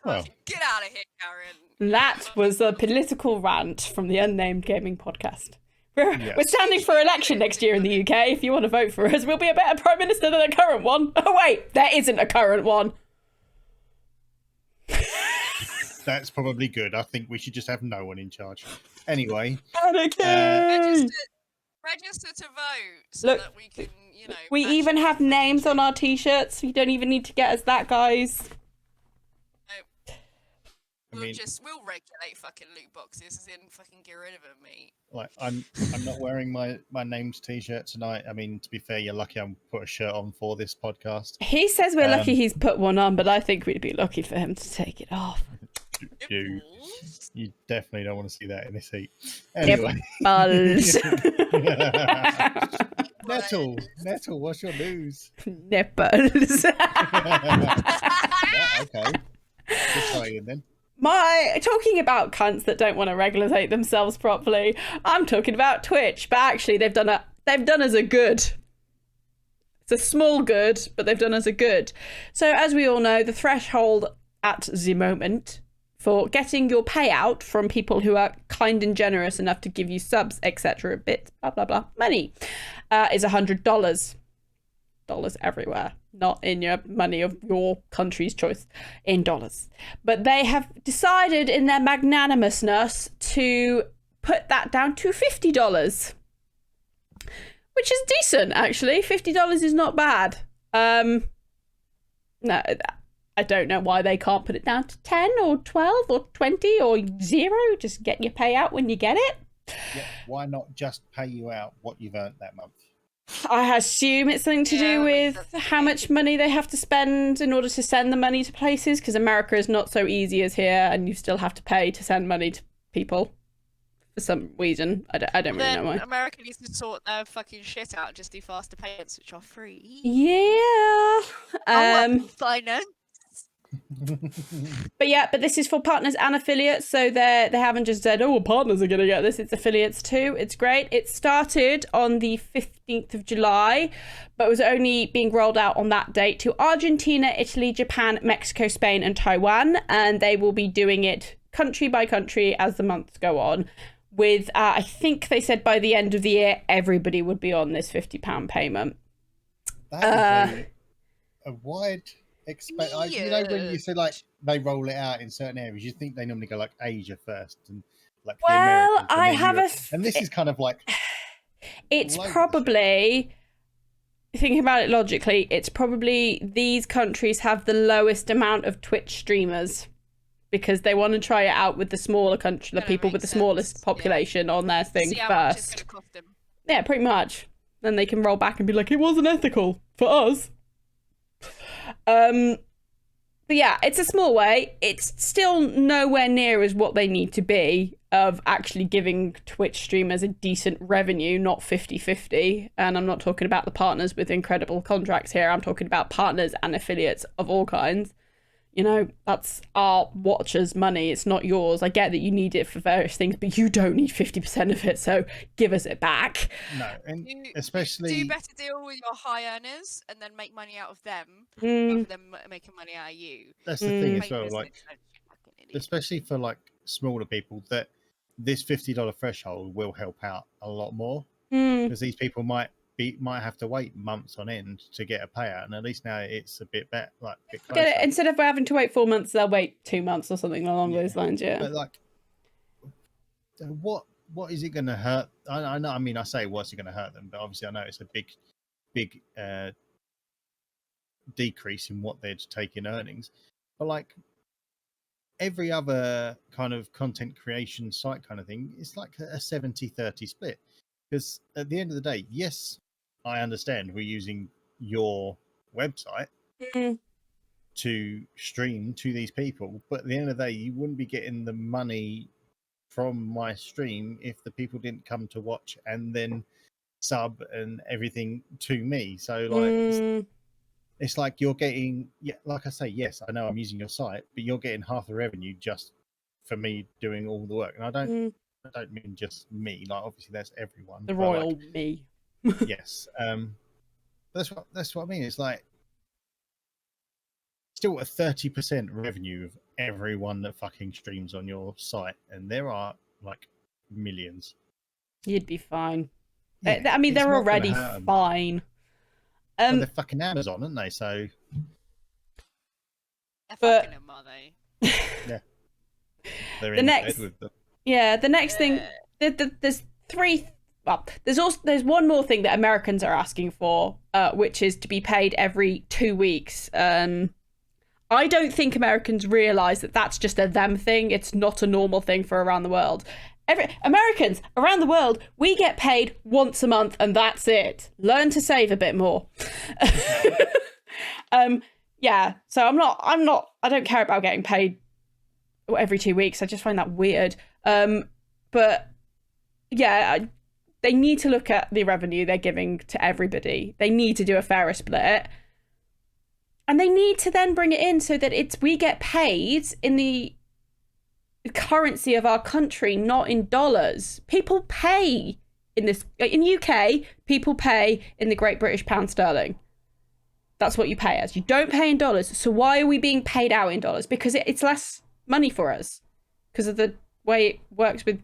Well, Get out of here, Karen. That was a political rant from the Unnamed Gaming Podcast. We're Yes. standing for election next year in the UK. If you want to vote for us, we'll be a better Prime Minister than the current one. Oh, wait, there isn't a current one. that's probably good. I think we should just have no one in charge. Anyway. Anarchy! Register to vote so Look, that we can, you know. We even have names on our t-shirts. You don't even need to get us that, guys. I mean, We'll regulate fucking loot boxes, as in fucking get rid of them, mate. like I'm not wearing my name's t-shirt tonight. I mean, to be fair, you're lucky I put a shirt on for this podcast. He says we're lucky he's put one on, but I think we'd be lucky for him to take it off. You definitely don't want to see that in this heat. Anyway. Nipples. Nettle, what's your news? Nipples. Yeah, okay. Good tie-in then. Talking about cunts that don't want to regulate themselves properly, I'm talking about Twitch, but actually they've done us a good. It's a small good, but they've done us a good. So as we all know, the threshold at the moment for getting your payout from people who are kind and generous enough to give you subs, etc., bits, blah blah blah, money, is $100. Dollars everywhere, not in your money of your country's choice, in dollars. But they have decided in their magnanimousness to put that down to $50, which is decent, actually. $50 is not bad. No, I don't know why they can't put it down to 10 or 12 or 20 or 0. Just get your payout when you get it. Yeah, why not just pay you out what you've earned that month? I assume it's something to do with how much money they have to spend in order to send the money to places, because America is not so easy as here, and you still have to pay to send money to people for some reason. I don't really know why. America needs to sort their fucking shit out and just do faster payments, which are free. Yeah. Finance. But this is for partners and affiliates, so they haven't just said, oh, partners are going to get this. It's affiliates too. It's great. It started on the 15th of July, but was only being rolled out on that date to Argentina, Italy, Japan, Mexico, Spain, and Taiwan, and they will be doing it country by country as the months go on. With I think they said by the end of the year, everybody would be on this £50 payment. That is a wide. You know, when you say like they roll it out in certain areas, you think they normally go like Asia first and like the Americans, and I have Europe. And this is kind of like it's probably, thinking about it logically, it's probably these countries have the lowest amount of Twitch streamers because they want to try it out with the smaller country, the people with the smallest population on their thing See how much it's first. gonna cost them. Yeah, pretty much. Then they can roll back and be like, it wasn't ethical for us. But yeah, it's a small way. It's still nowhere near as what they need to be of actually giving Twitch streamers a decent revenue, not 50-50. And I'm not talking about the partners with incredible contracts here. I'm talking about partners and affiliates of all kinds. You know, that's our watchers' money. It's not yours. I get that you need it for various things, but you don't need 50% of it, so give us it back. No, and especially... Do better deal with your high earners and then make money out of them rather than making money out of you. That's the thing as well, like, especially for like smaller people, that this $50 threshold will help out a lot more because these people might have to wait months on end to get a payout, and at least now it's a bit better, like a bit closer. Get it? Instead of having to wait 4 months, they'll wait 2 months or something along those lines. Yeah. But like, what is it going to hurt? I know. I mean, I say what's it going to hurt them, but obviously I know it's a big decrease in what they'd take in earnings. But like every other kind of content creation site kind of thing, it's like a 70-30 split. Because at the end of the day, yes, I understand we're using your website to stream to these people, but at the end of the day, you wouldn't be getting the money from my stream if the people didn't come to watch and then sub and everything to me. So like, it's like you're getting, like I say, yes, I know I'm using your site, but you're getting half the revenue just for me doing all the work. And I don't mean just me, like obviously that's everyone. The royal me. Yes. That's what I mean. It's like still a 30% revenue of everyone that fucking streams on your site, and there are like millions. You'd be fine. Yeah, I mean, it's they're not gonna already hurt 'em. fine. Well, they're fucking Amazon, aren't they? So They're But- fucking him, are they? yeah, they're The in next- bed with them. Yeah, the next thing, there's three. Well, there's one more thing that Americans are asking for, which is to be paid every 2 weeks. I don't think Americans realize that that's just a them thing. It's not a normal thing for around the world. Americans around the world, we get paid once a month, and that's it. Learn to save a bit more. Yeah. So I don't care about getting paid every 2 weeks. I just find that weird. But yeah, they need to look at the revenue they're giving to everybody. They need to do a fairer split. And they need to then bring it in so that we get paid in the currency of our country, not in dollars. People pay in UK, people pay in the Great British Pound Sterling. That's what you pay as. You don't pay in dollars. So why are we being paid out in dollars? Because it's less money for us. Because of the way it works with,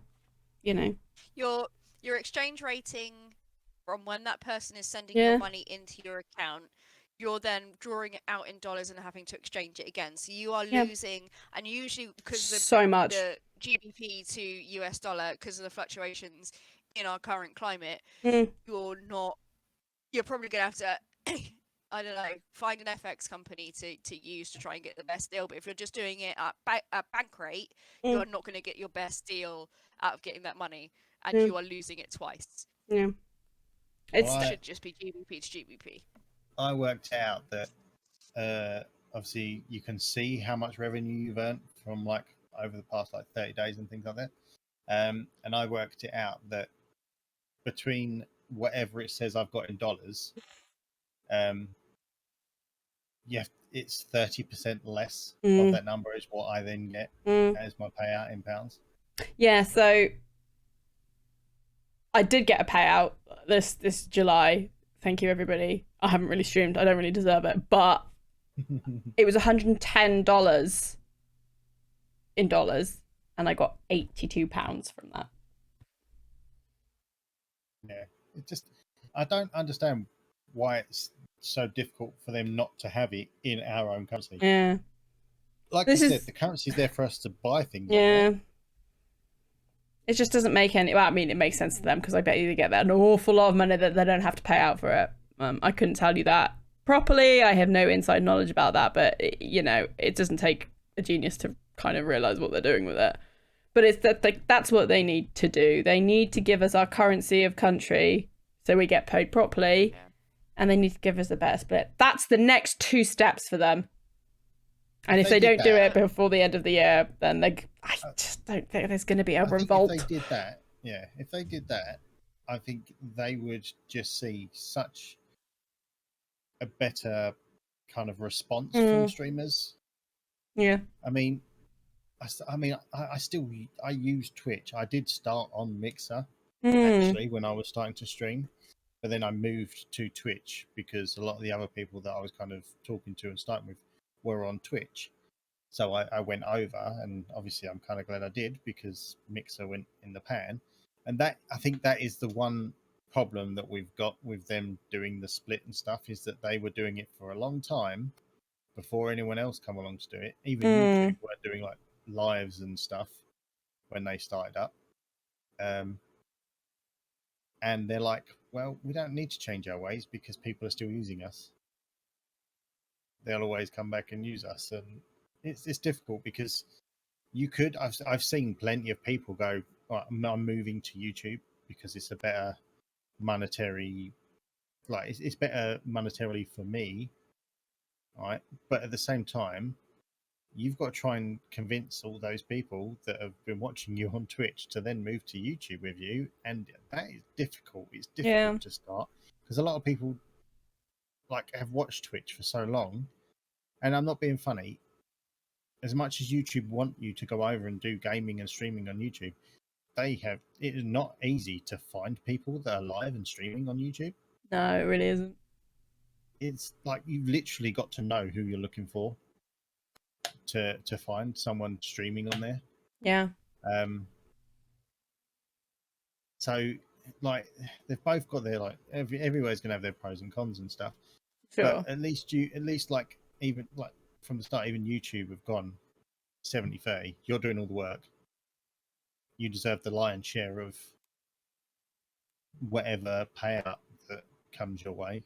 Your exchange rating from when that person is sending Yeah. your money into your account, you're then drawing it out in dollars and having to exchange it again. So you are Yeah. losing, and usually because of so much. the GBP to US dollar, because of the fluctuations in our current climate, Mm. you're probably gonna have to I don't know, find an FX company to use to try and get the best deal. But if you're just doing it at bank rate, Mm. you're not going to get your best deal out of getting that money, and Yeah. you are losing it twice. Yeah. It's Well, It should just be GBP to GBP. I worked out that obviously you can see how much revenue you've earned from like over the past like 30 days and things like that. And I worked it out that between whatever it says I've got in dollars, yeah, it's 30% less Mm. of that number is what I then get Mm. as my payout in pounds. Yeah, so I did get a payout this July. Thank you, everybody. I haven't really streamed. I don't really deserve it, but it was $110 in dollars, and I got £82 from that. Yeah, it just I don't understand why it's so difficult for them not to have it in our own currency. Yeah, Like This I is- said, the currency's there for us to buy things. on yeah. there. It just doesn't make any. Well, I mean, it makes sense to them because I bet you they get an awful lot of money that they don't have to pay out for it. I couldn't tell you that properly. I have no inside knowledge about that, but it doesn't take a genius to kind of realize what they're doing with it. But it's that's what they need to do. They need to give us our currency of country so we get paid properly, Yeah. and they need to give us a better split. That's the next 2 steps for them. And if They they did don't do it that- before the end of the year, then I just don't think there's going to be a I think revolt. if they did that, if they did that, I think they would just see such a better kind of response from streamers. Yeah. I mean, I use Twitch. I did start on Mixer actually when I was starting to stream, but then I moved to Twitch because a lot of the other people that I was kind of talking to and starting with were on Twitch. So I went over, and obviously I'm kind of glad I did because Mixer went in the pan. And that I think that is the one problem that we've got with them doing the split and stuff, is that they were doing it for a long time before anyone else come along to do it. Even YouTube were doing like lives and stuff when they started up. And they're like, well, we don't need to change our ways because people are still using us. They'll always come back and use us, and it's difficult because I've seen plenty of people go, oh, I'm moving to YouTube because it's a better monetary, like it's better monetarily for me, right? But at the same time, you've got to try and convince all those people that have been watching you on Twitch to then move to YouTube with you, and that is difficult. It's difficult to start because a lot of people have watched Twitch for so long, and I'm not being funny. As much as YouTube want you to go over and do gaming and streaming on YouTube, it is not easy to find people that are live and streaming on YouTube. No, it really isn't. it's like you've literally got to know who you're looking for to find someone streaming on there. Yeah. So like they've both got their like everywhere's gonna have their pros and cons and stuff. Sure. But at least like even like from the start, even YouTube have gone 70-30. You're doing all the work. You deserve the lion's share of whatever payout that comes your way.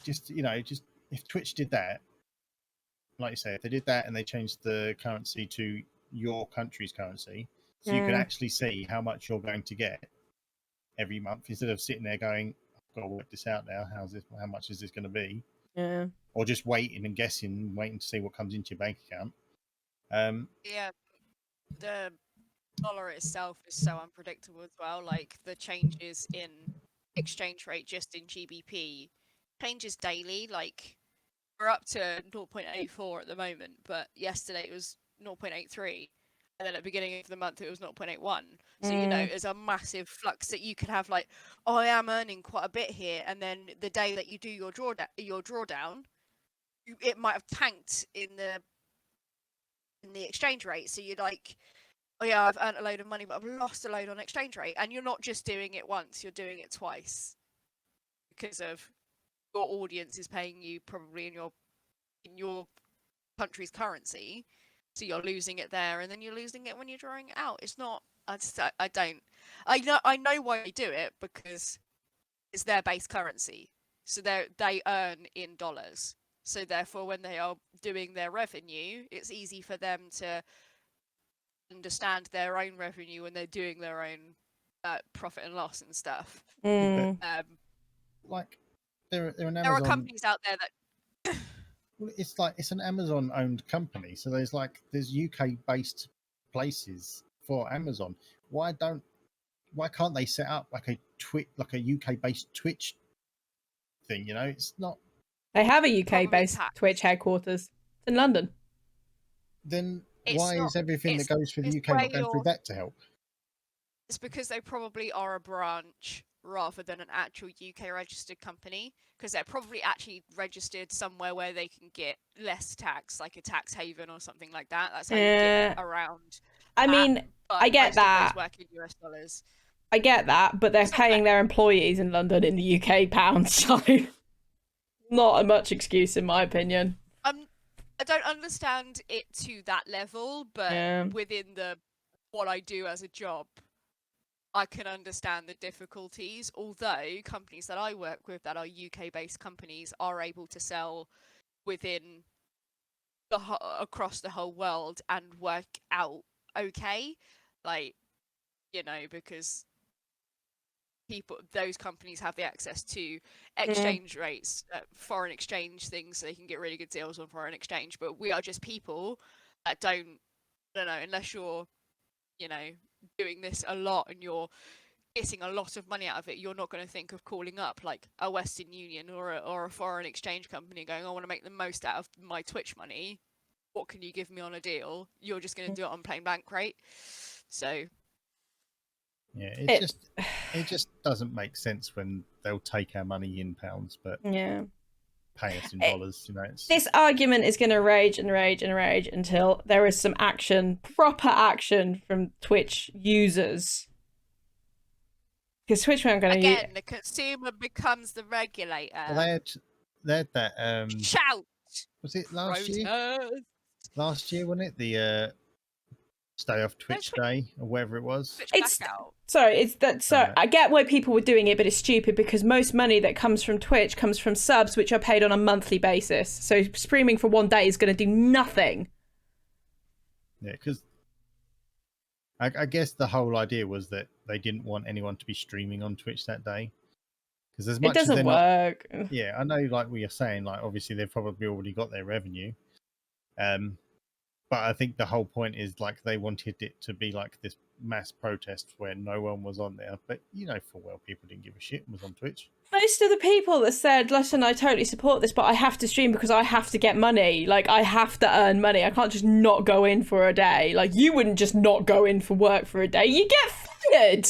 Just just if Twitch did that, like you say, if they did that and they changed the currency to your country's currency, so you can actually see how much you're going to get every month instead of sitting there going, I've got to work this out now. How much is this going to be? Yeah. Or just waiting and guessing, waiting to see what comes into your bank account. Yeah, the dollar itself is so unpredictable as well. Like the changes in exchange rate just in GBP changes daily. Like we're up to 0.84 at the moment, but yesterday it was 0.83. And then at the beginning of the month, it was 0.81. So, there's a massive flux that you could have like, oh, I am earning quite a bit here. And then the day that you do your drawdown, it might have tanked in the exchange rate. So you're like, oh yeah, I've earned a load of money, but I've lost a load on exchange rate. And you're not just doing it once, you're doing it twice. Because of your audience is paying you probably in your country's currency. So you're losing it there, and then you're losing it when you're drawing it out. It's not. I know why they do it, because it's their base currency, so they earn in dollars. So therefore, when they are doing their revenue, it's easy for them to understand their own revenue when they're doing their own profit and loss and stuff. Like there are companies out there that. It's an Amazon owned company, so there's UK based places for Amazon. Why can't they set up like a UK based Twitch thing? It's not. They have a UK based Twitch headquarters in London. Then why is everything that goes through the UK not going through that to help? It's because they probably are a branch rather than an actual UK registered company, because they're probably actually registered somewhere where they can get less tax, like a tax haven or something like that. That's how you get around. I mean, I get that. Work in US dollars. I get that, but they're paying their employees in London in the UK pounds, so not much excuse in my opinion. I don't understand it to that level, but within what I do as a job, I can understand the difficulties, although companies that I work with that are UK-based companies are able to sell within across the whole world and work out okay. Like, because those companies have the access to exchange rates, foreign exchange things, so they can get really good deals on foreign exchange. But we are just people that I don't know, unless you're, doing this a lot and you're getting a lot of money out of it, you're not going to think of calling up like a Western Union or a foreign exchange company going, I want to make the most out of my Twitch money. What can you give me on a deal? You're just going to do it on plain bank rate. So yeah, it just doesn't make sense when they'll take our money in pounds, but pay us in dollars. This argument is going to rage and rage and rage until there is some proper action from Twitch users. Because Twitch aren't going to again, the consumer becomes the regulator. Well, they had that. Shout! Was it last year? Last year, wasn't it? The stay off Twitch day or whatever it was. I get why people were doing it, but it's stupid because most money that comes from Twitch comes from subs, which are paid on a monthly basis. So streaming for one day is going to do nothing. Yeah, because I guess the whole idea was that they didn't want anyone to be streaming on Twitch that day. Because as much it doesn't work. Yeah, I know. Like we are saying, like obviously they've probably already got their revenue. But I think the whole point is like they wanted it to be like this mass protest where no one was on there. But full well people didn't give a shit and was on Twitch. Most of the people that said, listen, I totally support this, but I have to stream because I have to get money. Like, I have to earn money. I can't just not go in for a day. Like, you wouldn't just not go in for work for a day. You get tired.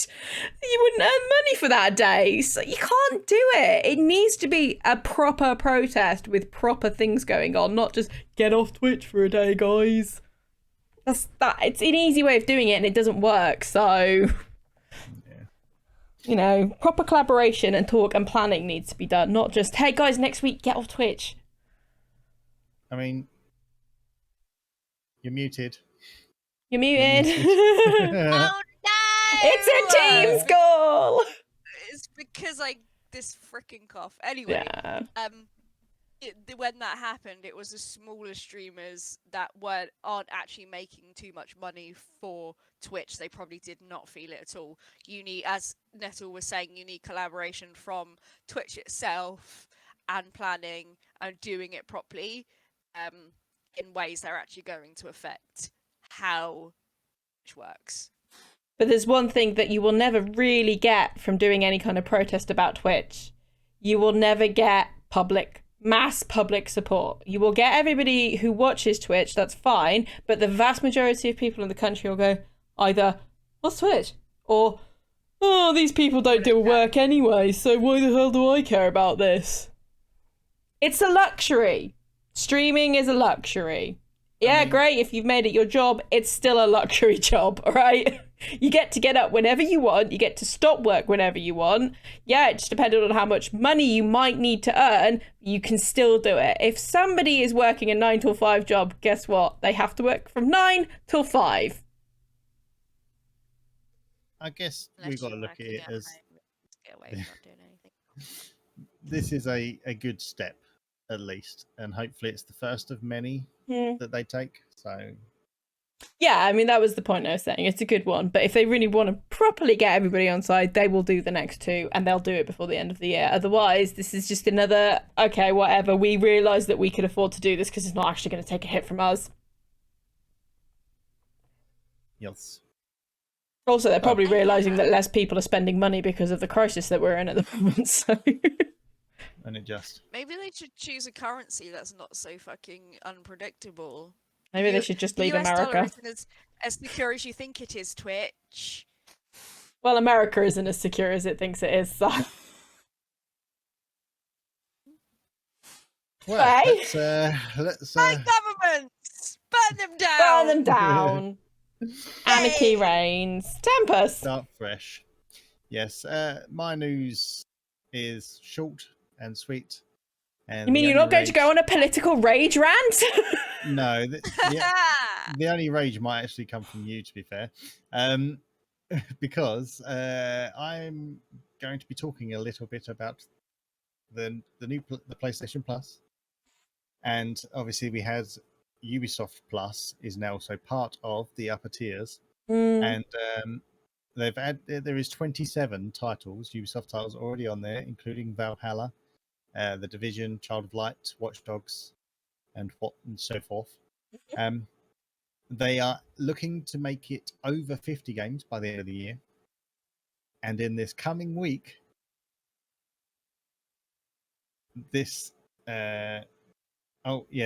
You wouldn't earn money for that day. So you can't do it. It needs to be a proper protest with proper things going on, not just get off Twitch for a day, guys. It's an easy way of doing it and it doesn't work. So, you know, proper collaboration and talk and planning needs to be done, not just, hey guys, next week, get off Twitch. I mean, you're muted. You're muted. Oh no! It's a team's goal. It's because this freaking cough. Anyway, Yeah. When that happened, it was the smaller streamers that aren't actually making too much money for Twitch. They probably did not feel it at all. You need, as Nettle was saying, you need collaboration from Twitch itself and planning and doing it properly, in ways that are actually going to affect how Twitch works. But there's one thing that you will never really get from doing any kind of protest about Twitch. You will never get mass public support. You will get everybody who watches Twitch, that's fine, but the vast majority of people in the country will go either, what's Twitch? Or, oh, these people don't do work anyway, so why the hell do I care about this? It's a luxury. Streaming is a luxury. Yeah, great, if you've made it your job, it's still a luxury job, all right? You get to get up whenever you want. You get to stop work whenever you want. Yeah, it's dependent on how much money you might need to earn. You can still do it. If somebody is working a 9 till 5 job, guess what? They have to work from 9 till 5. I guess we've got to look at it as get away with not doing anything. this is a good step, at least, and hopefully it's the first of many that they take. So. Yeah, I mean, that was the point I was saying. It's a good one. But if they really want to properly get everybody on side, they will do the next two and they'll do it before the end of the year. Otherwise, this is just another, okay, whatever. We realise that we could afford to do this because it's not actually going to take a hit from us. Yes. Also, they're probably realising that less people are spending money because of the crisis that we're in at the moment. So. And it just... Maybe they should choose a currency that's not so fucking unpredictable. Maybe they should just leave America. The US dollar isn't as secure as you think it is, Twitch. Well, America isn't as secure as it thinks it is, so... Well, hey? let's My governments! Burn them down! Burn them down! Anarchy reigns. Tempus! Start fresh. Yes, my news is short and sweet. And you mean you're not going to go on a political rage rant? No, the only rage might actually come from you, to be fair, because I'm going to be talking a little bit about the PlayStation Plus, and obviously we had Ubisoft Plus is now also part of the upper tiers, and there is 27 titles, Ubisoft titles already on there, including Valhalla, The Division, Child of Light, Watch Dogs, and so forth. They are looking to make it over 50 games by the end of the year. And in this coming week,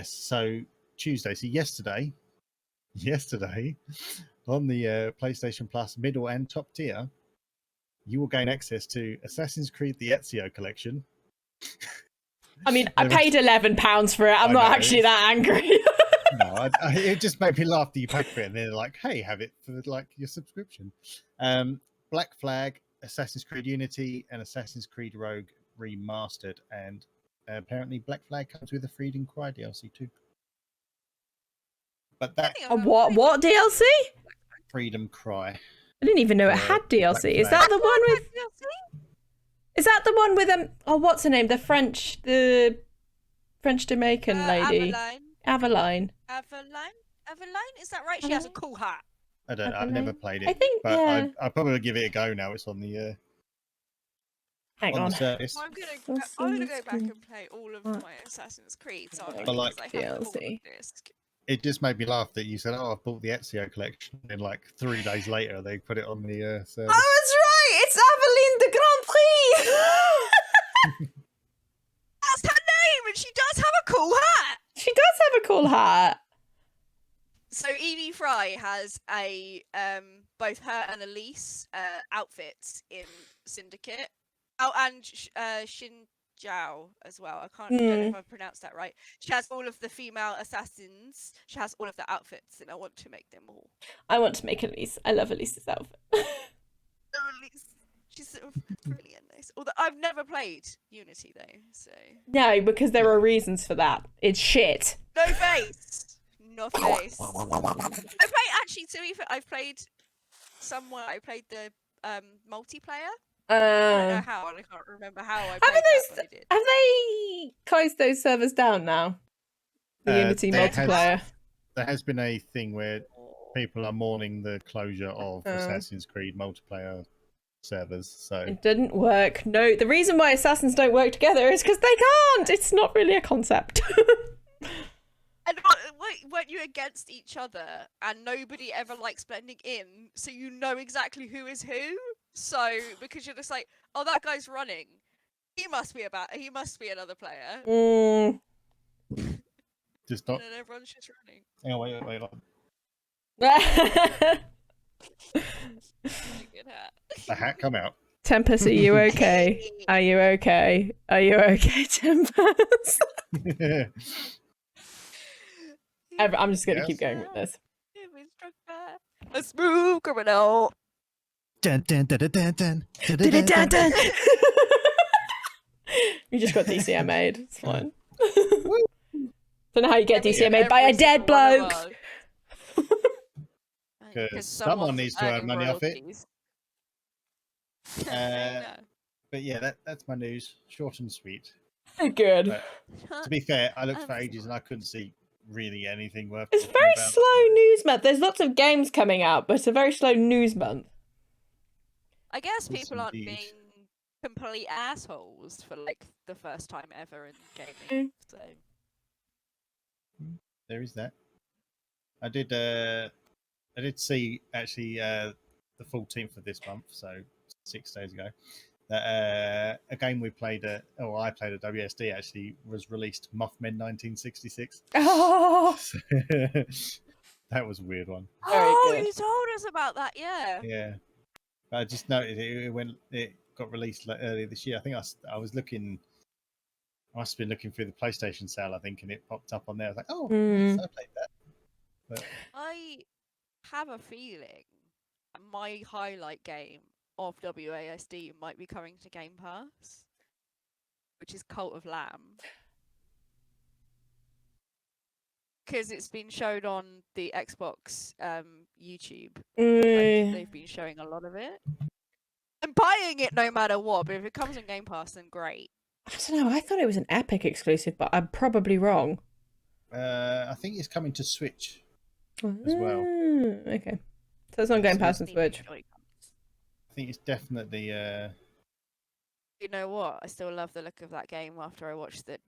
so Tuesday, so yesterday, on the PlayStation Plus middle and top tier, you will gain access to Assassin's Creed the Ezio collection. I mean, I paid £11 for it. I'm not actually that angry. No, it just made me laugh that you paid for it, and they're like, "Hey, have it for like your subscription." Black Flag, Assassin's Creed Unity, and Assassin's Creed Rogue Remastered, and apparently Black Flag comes with a Freedom Cry DLC too. But that what DLC? Freedom Cry. I didn't even know it had DLC. Is that the one with? Is that the one with what's her name? The French Jamaican lady. Aveline. Is that right? She has a cool hat. I don't know. I've never played it. I think, but yeah. I'll probably give it a go now. It's on the Hang on. the service. Well, I'm gonna go back and play all of my Assassin's Creed. So I like DLC. It just made me laugh that you said, "Oh, I've bought the Ezio collection," and like 3 days later they put it on the service. Oh, that's right! It's Aveline de Grand Prix! That's her name, and she does have a cool hat! She does have a cool hat. So Evie Fry has a both her and Elise outfits in Syndicate. Oh, and Shin Jiao as well. Don't know if I pronounced that right. She has all of the female assassins. She has all of the outfits, and I want to make them all. I want to make Elise. I love Elise's outfit. Elise, she's sort of brilliant. Nice. Although I've never played Unity though, so No, because there are reasons for that. It's shit. no face, no face. I played actually. To be fair, I've played somewhere. I played the multiplayer. I don't know how, and I can't remember how I played that, but I did. Have they closed those servers down now? The Unity multiplayer. There has been a thing where people are mourning the closure of Assassin's Creed multiplayer servers. So it didn't work. No, the reason why Assassins don't work together is because they can't. It's not really a concept. And weren't you against each other? And nobody ever likes blending in, so you know exactly who is who. So because you're just like, oh, that guy's running. He must be another player. just not. And then everyone's just running. Hang on, wait. Good hat. The hat come out. Tempus, are you okay? Are you okay? Are you okay, Tempus? I'm just going to keep going with this. A smooth criminal. Dun, dun, dun, dun, dun, dun, dun, Dun, dun, dun, dun. dun. You just got DCMA'd. It's fine. Don't know how you get DCMA'd by a dead bloke. Because someone needs to earn money off it. No. But yeah, that's my news. Short and sweet. Good. But to be fair, I looked for ages and I couldn't see really anything worth. It's a talking very about. slow news month. There's lots of games coming out, but it's a very slow news month. I guess Yes, people aren't indeed. being complete assholes for like the first time ever in gaming. So There is that. I did see actually the 14th of this month, so 6 days ago, that a game I played at WSD actually was released Mothman 1966. Oh, So, that was a weird one. Very good. you told us about that, yeah. Yeah, but I just noticed it got released earlier this year. I think I was looking. I must have been looking through the PlayStation sale, I think, and it popped up on there. I was like, oh, yes, I played that. But I have a feeling my highlight game of WASD might be coming to Game Pass, which is Cult of Lamb. Because it's been shown on the Xbox YouTube. They've been showing a lot of it. I'm buying it no matter what, but if it comes on Game Pass, then great. I don't know. I thought it was an Epic exclusive, but I'm probably wrong. I think it's coming to Switch as well. Okay. So it's on Game Pass and Switch. I think it's definitely. You know what? I still love the look of that game after I watched the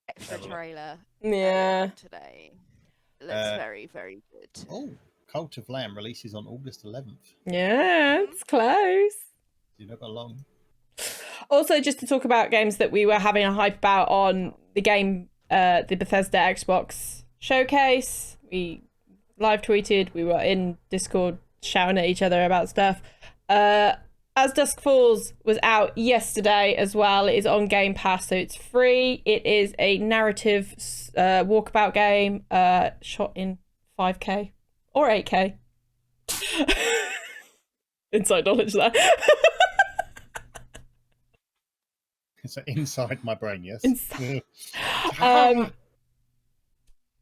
extra trailer today. It looks very, very good. Oh, Cult of Lamb releases on August 11th. Yeah, it's close. You've not got long. Also, just to talk about games that we were having a hype about on the game, the Bethesda Xbox showcase. We live tweeted. We were in Discord shouting at each other about stuff. As Dusk Falls was out yesterday as well. It is on Game Pass, so it's free. It is a narrative walkabout game shot in 5K or 8K. Inside knowledge there. So inside my brain, yes.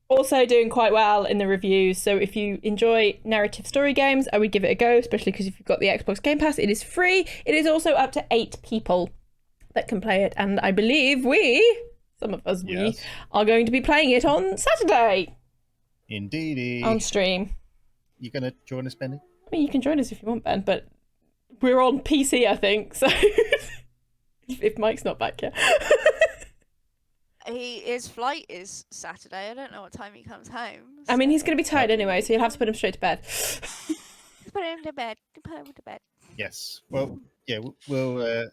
Also doing quite well in the reviews, so if you enjoy narrative story games, I would give it a go, especially because if you've got the Xbox Game Pass, it is free. It is also up to 8 people that can play it, and I believe some of us, are going to be playing it on Saturday. Indeedy. On stream. You going to join us, Bendy? I mean, you can join us if you want, Ben, but we're on PC, I think, so if Mike's not back yet. His flight is Saturday. I don't know what time he comes home. I mean, he's going to be tired anyway, so you'll have to put him straight to bed. Put him to bed. Put him to bed. Yes. Well, yeah, we'll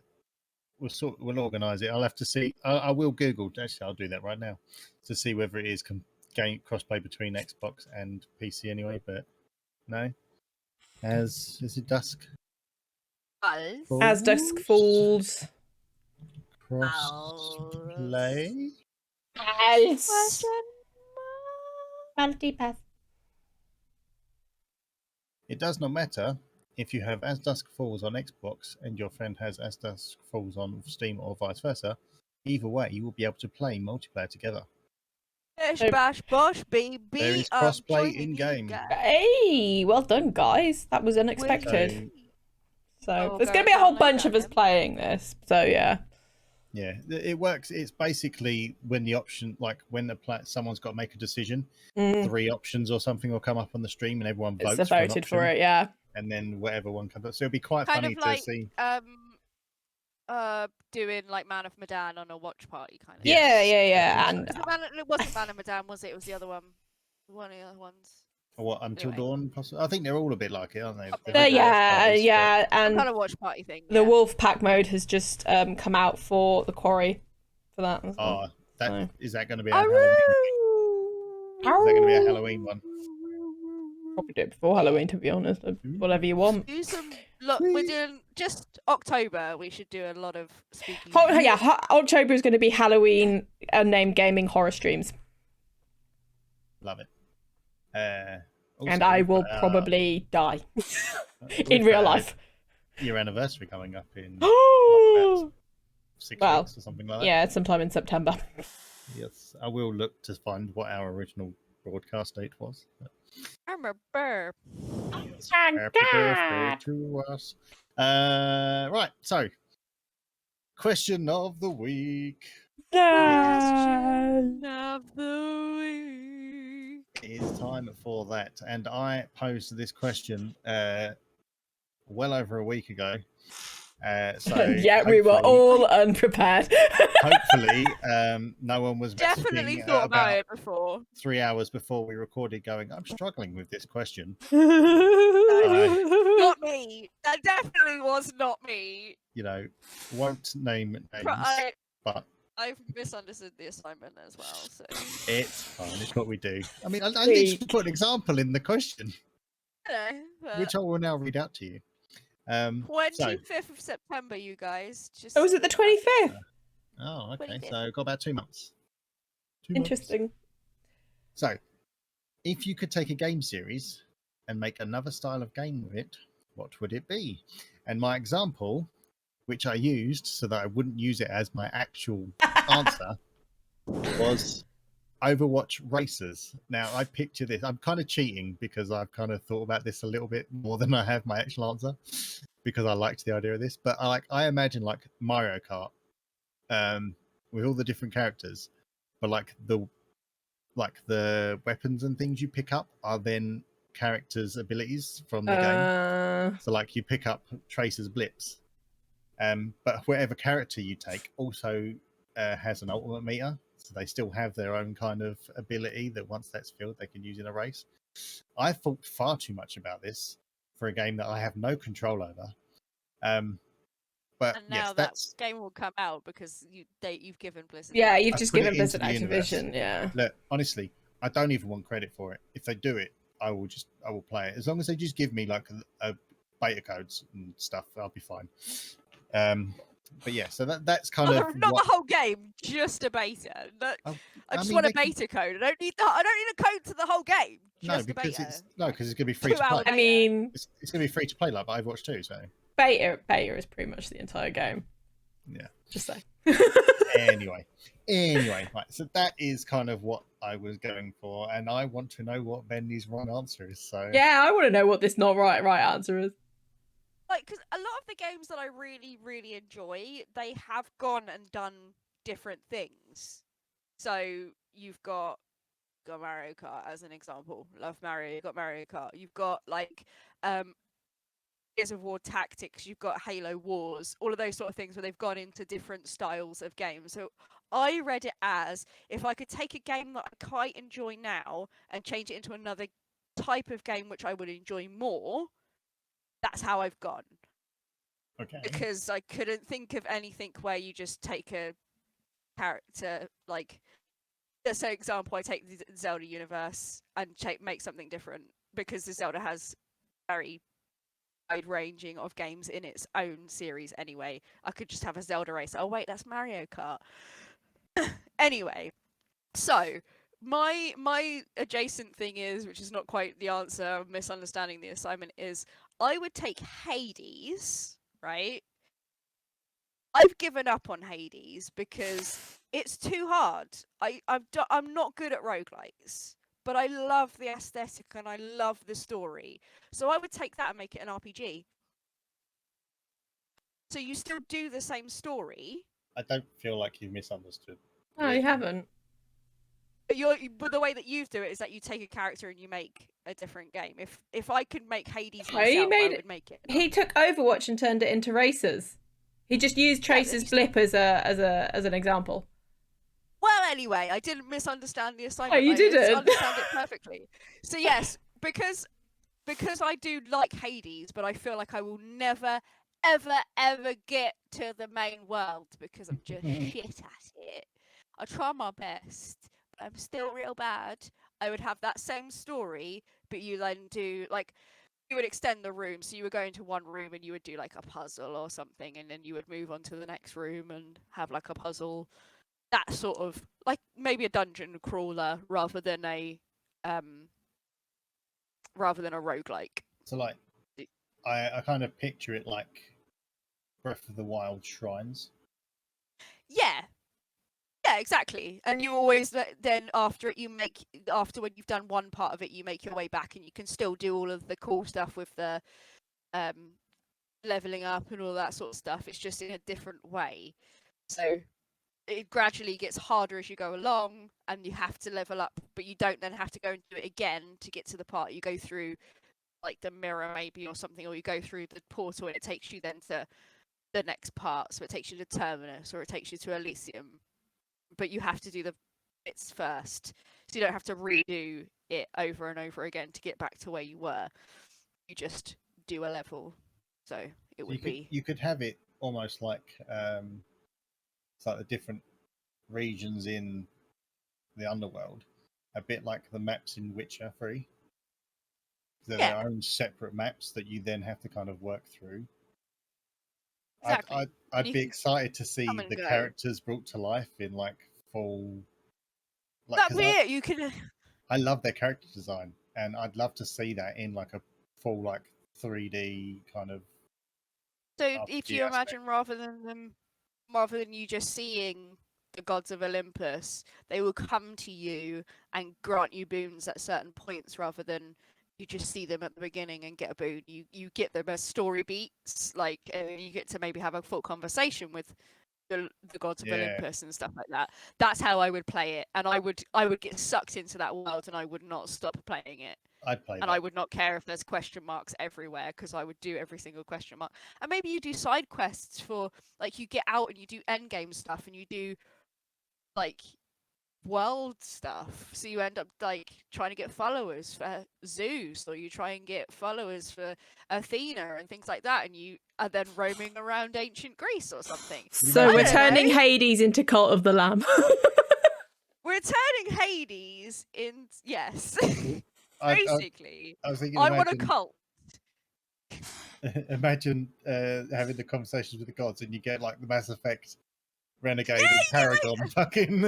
organise it. I'll have to see. I will Google. Actually, I'll do that right now to see whether it is game crossplay between Xbox and PC anyway, but no. Is it Dusk? As dusk falls. Crossplay? Else. Multipath. It does not matter if you have As Dusk Falls on Xbox and your friend has As Dusk Falls on Steam or vice versa. Either way, you will be able to play multiplayer together. Bish, So- bash, bosh, baby. There is I'm crossplay joining you in-game. guys. Hey, well done, guys. That was unexpected. So Oh, there's going to go be a whole download bunch that of us then. playing this. So yeah. Yeah, it works. It's basically when the option, like when someone's got to make a decision, 3 options or something will come up on the stream, and everyone It's votes for an voted option, for it, yeah. and then whatever one comes up. So it'll be quite Kind funny of like to see. doing like Man of Medan on a watch party kind of. Yes, Yeah. I And think It wasn't Man of Medan, was it? It was the other one. One of the other ones. so. What, Until anyway. Dawn? Possibly. I think they're all a bit like it, aren't they? They're Yeah, all watch parties, yeah, Some and kind of watch party thing. the Wolf Pack mode has just come out for the Quarry for that as But, well. is that going to be a Halloween? Is that going to be a Halloween one? Probably do it before Halloween, to be honest. Whatever you want. Do some. Look, we're doing just October. We should do a lot of spooky. October is going to be Halloween Unnamed Gaming horror streams. Love it. And I will probably die in with, real life. Your anniversary coming up in like about 6 Well, weeks or something like that. Yeah, sometime in September. Yes, I will look to find what our original broadcast date was. I'm a burp. Happy birthday to us. Right, so question of the week. Question of the week. It is time for that, and I posed this question well over a week ago. So Yeah, we were hopefully- all unprepared. Hopefully, no one was Definitely messaging thought about about it before. 3 hours before we recorded going, I'm struggling with this question. Not me. That definitely was not me. You know, won't name names, but I've misunderstood the assignment as well. So it's fine. It's what we do. I mean, I literally put an example in the question, which I will now read out to you. 25th of September, you guys. Just Oh, was it the 25th? Oh, okay. 25th. So got about 2 months. 2 months. Interesting. So, if you could take a game series and make another style of game with it, what would it be? And my example, which I used so that I wouldn't use it as my actual answer, was Overwatch Racers. Now, I picture this. I'm kind of cheating because I've kind of thought about this a little bit more than I have my actual answer because I liked the idea of this. But I imagine like Mario Kart with all the different characters, but like the weapons and things you pick up are then characters' abilities from the game. So like you pick up Tracer's blips, but whatever character you take also has an ultimate meter, so they still have their own kind of ability that once that's filled they can use in a race. I thought far too much about this for a game that I have no control over. But And now yes, that that's game will come out because you've given Blizzard. Yeah, you've I just put it given into Blizzard the universe. Activision, yeah. Look, honestly, I don't even want credit for it. If they do it, I will play it. As long as they just give me like a beta codes and stuff, I'll be fine. But yeah, so that's kind of Not what, the whole game, just a beta. I just mean, want a they can- beta code. I don't need a code to the whole game. no, Just a because beta. it's going to be free 2 to hour play. I mean, It's going to be free to play like Overwatch 2. So beta is pretty much the entire game. yeah. Just say. Anyway, right. So that is kind of what I was going for, and I want to know what Bendy's wrong answer is. So Yeah, I want to know what this not right answer is. Like, because a lot of the games that I really, really enjoy, they have gone and done different things. So you've got Mario Kart as an example. Love Mario. You've got Mario Kart. You've got like Gears of War Tactics. You've got Halo Wars. All of those sort of things where they've gone into different styles of games. So I read it as if I could take a game that I quite enjoy now and change it into another type of game which I would enjoy more. That's how I've gone. okay. Because I couldn't think of anything where you just take a character like let's say example, I take the Zelda universe and make something different because the Zelda has very wide ranging of games in its own series anyway. I could just have a Zelda race. Oh wait, that's Mario Kart. Anyway, so my adjacent thing is, which is not quite the answer, I'm misunderstanding the assignment, is I would take Hades, right? I've given up on Hades because it's too hard. I'm not good at roguelikes, but I love the aesthetic and I love the story. So I would take that and make it an RPG. So you still do the same story. I don't feel like you've misunderstood. No, you haven't. But the way that you do it is that you take a character and you make a different game. If I could make Hades No, he myself, I made would make it. He took Overwatch and turned it into Racers. He just used Tracer's Blip as an example. Well, anyway, I didn't misunderstand the assignment. Oh, you I didn't. understand it perfectly. So yes, because I do like Hades, but I feel like I will never, ever get to the main world because I'm just shit at it. I try my best, but I'm still real bad. I would have that same story, but you then do like you would extend the room, so you would go into one room and you would do like a puzzle or something, and then you would move on to the next room and have like a puzzle. That sort of like maybe a dungeon crawler rather than a roguelike. So like, I kind of picture it like Breath of the Wild shrines. Yeah, exactly. And you always then after when you've done one part of it, you make your way back, and you can still do all of the cool stuff with the leveling up and all that sort of stuff. It's just in a different way. So it gradually gets harder as you go along, and you have to level up, but you don't then have to go and do it again to get to the part. You go through like the mirror maybe or something, or you go through the portal and it takes you then to the next part. So it takes you to Terminus or it takes you to Elysium, but you have to do the bits first, so you don't have to redo it over and over again to get back to where you were. You just do a level. So it would be. You could have it almost like it's like the different regions in the underworld, a bit like the maps in Witcher 3. They're their own separate maps that you then have to kind of work through. Exactly. I'd be excited to see the characters brought to life in like full. Like, that'd be it. You can. I love their character design, and I'd love to see that in like a full like 3D kind of. So if you imagine rather than you just seeing the gods of Olympus, they will come to you and grant you boons at certain points rather than you just see them at the beginning and get a boon. You get them as story beats, like, and you get to maybe have a full conversation with the gods of Olympus and stuff like that. That's how I would play it, and I would get sucked into that world, and I would not stop playing it. I'd play and I would not care if there's question marks everywhere, because I would do every single question mark. And maybe you do side quests for, like, you get out and you do end game stuff, and you do like world stuff. So you end up like trying to get followers for Zeus, or you try and get followers for Athena and things like that, and you are then roaming around ancient Greece or something. So we're turning Hades into Cult of the Lamb. We're turning Hades in, yes. Basically, I want a cult. Imagine having the conversations with the gods, and you get like the Mass Effect Renegade and Paragon. Fucking,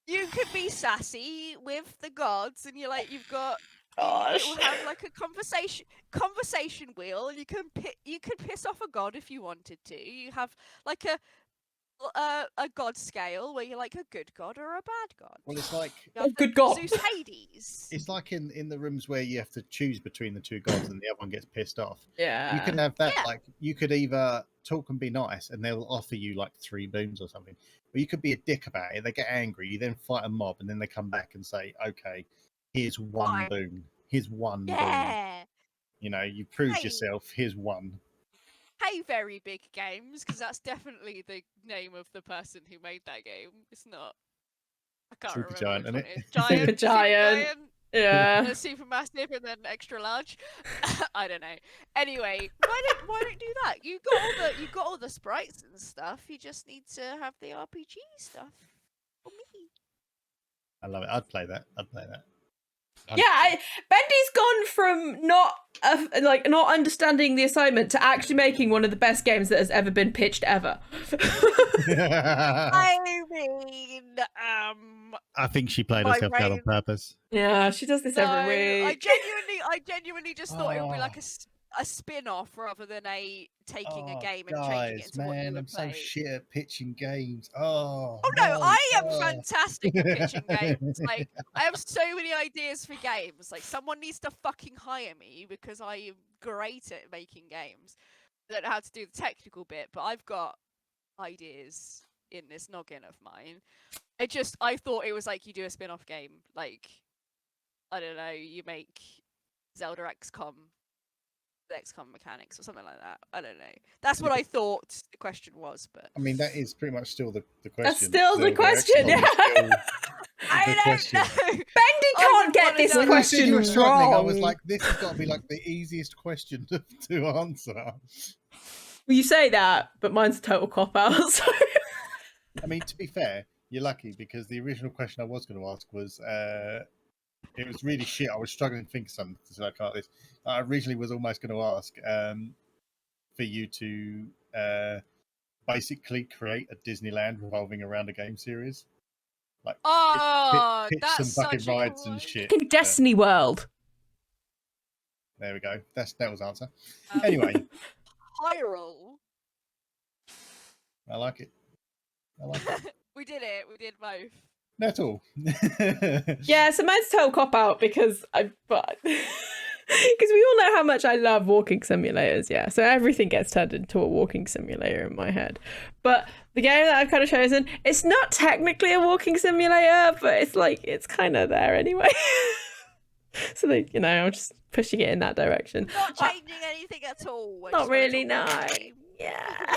you could be sassy with the gods, and you're like, you've got. Gosh. It will have like a conversation wheel. You could piss off a god if you wanted to. You have like a god scale where you're like a good god or a bad god. Well, it's like a good god. Zeus Hades. It's like in the rooms where you have to choose between the two gods and the other one gets pissed off. Yeah. You can have that. Yeah. Like you could either talk and be nice, and they'll offer you like 3 boons or something, or you could be a dick about it. They get angry. You then fight a mob, and then they come back and say, "Okay, here's 1 boon. Here's 1 boon. You know, you proved yourself. Here's 1." Hey, Very Big Games, because that's definitely the name of the person who made that game. It's not. I can't Super remember. Giant, which one isn't it is. Giant. Super Giant. Yeah. And super massive, and then extra large. I don't know. Anyway, why don't do that? You got all the sprites and stuff. You just need to have the RPG stuff. for me. I love it. I'd play that. Yeah, Bendy's gone from not not understanding the assignment to actually making one of the best games that has ever been pitched ever. I mean, I think she played my herself down on brain- purpose. Yeah, she does this no, every week. I genuinely just thought it would be like a spin-off rather than taking a game and changing it into what you would I'm play. so shit at pitching games. Oh No, I am fantastic at pitching games. Like, I have so many ideas for games. Like, someone needs to fucking hire me because I am great at making games. I don't know how to do the technical bit, but I've got ideas in this noggin of mine. I thought it was like you do a spin-off game. Like, I don't know, you make Zelda XCOM mechanics or something like that. I don't know. That's what I thought the question was, but I mean, that is pretty much still the question. That's still the Zelda question, XCOM yeah. is still I the don't question. know. Bendy I can't would get wanna this know. When you said you were question struggling, I was wrong. like, this has got to be like the easiest question to answer. Well, you say that, but mine's a total cop out. So. I mean, to be fair, you're lucky because the original question I was going to ask was, it was really shit. I was struggling to think of something, so I can't. This I originally was almost going to ask for you to basically create a Disneyland revolving around a game series, like Oh, pitch that's some fucking such a rides cool and idea. shit. In Destiny World. There we go. That was answer. Um, Anyway, Hyrule. I like it. We did it. We did both. Nettle. Yeah, so mine's a total cop out because we all know how much I love walking simulators, yeah. So everything gets turned into a walking simulator in my head. But the game that I've kind of chosen, it's not technically a walking simulator, but it's kind of there anyway. So I'm just pushing it in that direction. Not changing anything at all. I Not just wanna really, talk about no. the game. Yeah.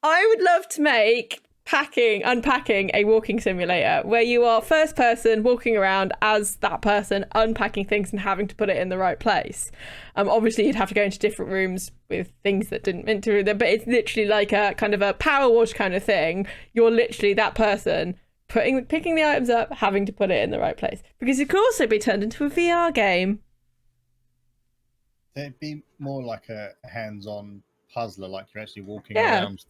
I would love to make unpacking a walking simulator where you are first person walking around as that person, unpacking things and having to put it in the right place. Obviously you'd have to go into different rooms with things that didn't meant to be there, but it's literally like a kind of a power wash kind of thing. You're literally that person picking the items up, having to put it in the right place. Because it could also be turned into a VR game. It'd be more like a hands-on puzzler, like you're actually walking Yeah. around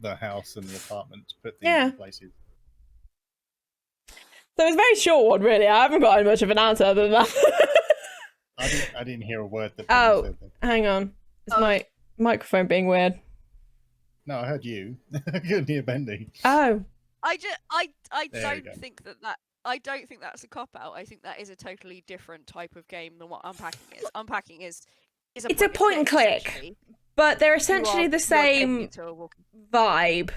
the house and the apartment to put things in places. So it's a very short one, really. I haven't got much of an answer other than that. I didn't hear a word that Oh. Bendy said then. Hang on. Is my microphone being weird? No, I heard you. I couldn't hear Bendy. Oh. I There we don't go. think that I don't think that's a cop out. I think that is a totally different type of game than what unpacking is. Unpacking is It's a point and click. essentially. But they're You essentially are- the you are taking same it to a walking- vibe.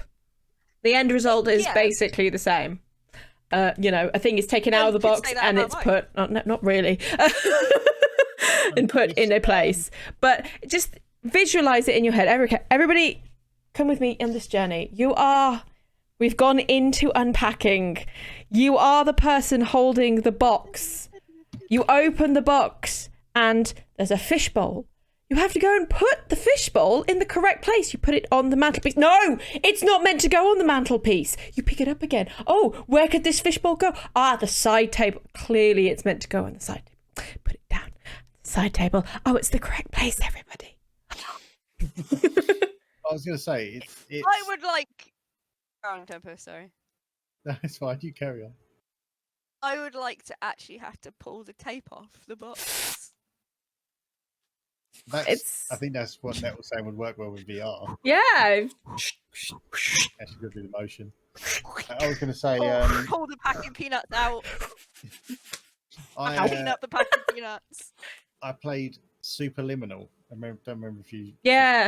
The end result is Yeah. basically the same. A thing is taken Yeah, out of the you could box say that and about it's mine. put, not really, and put in a place. But just visualize it in your head. Everybody, come with me on this journey. We've gone into unpacking. You are the person holding the box. You open the box and there's a fishbowl. You have to go and put the fishbowl in the correct place. You put it on the mantelpiece. No, it's not meant to go on the mantelpiece. You pick it up again. Oh, where could this fishbowl go? The side table. Clearly it's meant to go on the side table. Put it down. Side table. Oh, it's the correct place, everybody. I was going to say, it's I would like. Wrong Tempus, sorry. That's fine, you carry on. I would like to actually have to pull the tape off the box. I think that's what Nettle was saying would work well with VR. Yeah. Actually, could be the motion. I was going to say, Pull the packing peanuts out. I Clean up the packing peanuts. played Superliminal. Don't remember if you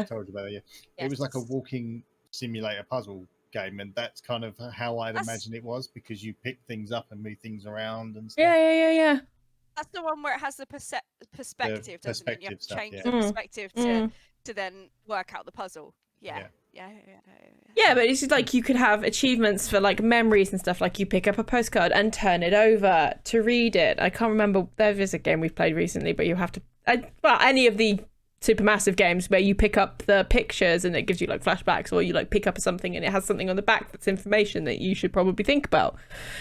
told you about it. Yeah. Yes. It was like a walking simulator puzzle game, and that's kind of how I'd imagine it was, because you pick things up and move things around and stuff. Yeah. That's the one where it has the perspective, doesn't it? You have to stuff, change yeah. the perspective to then work out the puzzle. Yeah. Yeah, but it's just like you could have achievements for like memories and stuff. Like you pick up a postcard and turn it over to read it. I can't remember. There is a game we've played recently, but you have to. Any of the supermassive games where you pick up the pictures and it gives you like flashbacks, or you like pick up something and it has something on the back that's information that you should probably think about.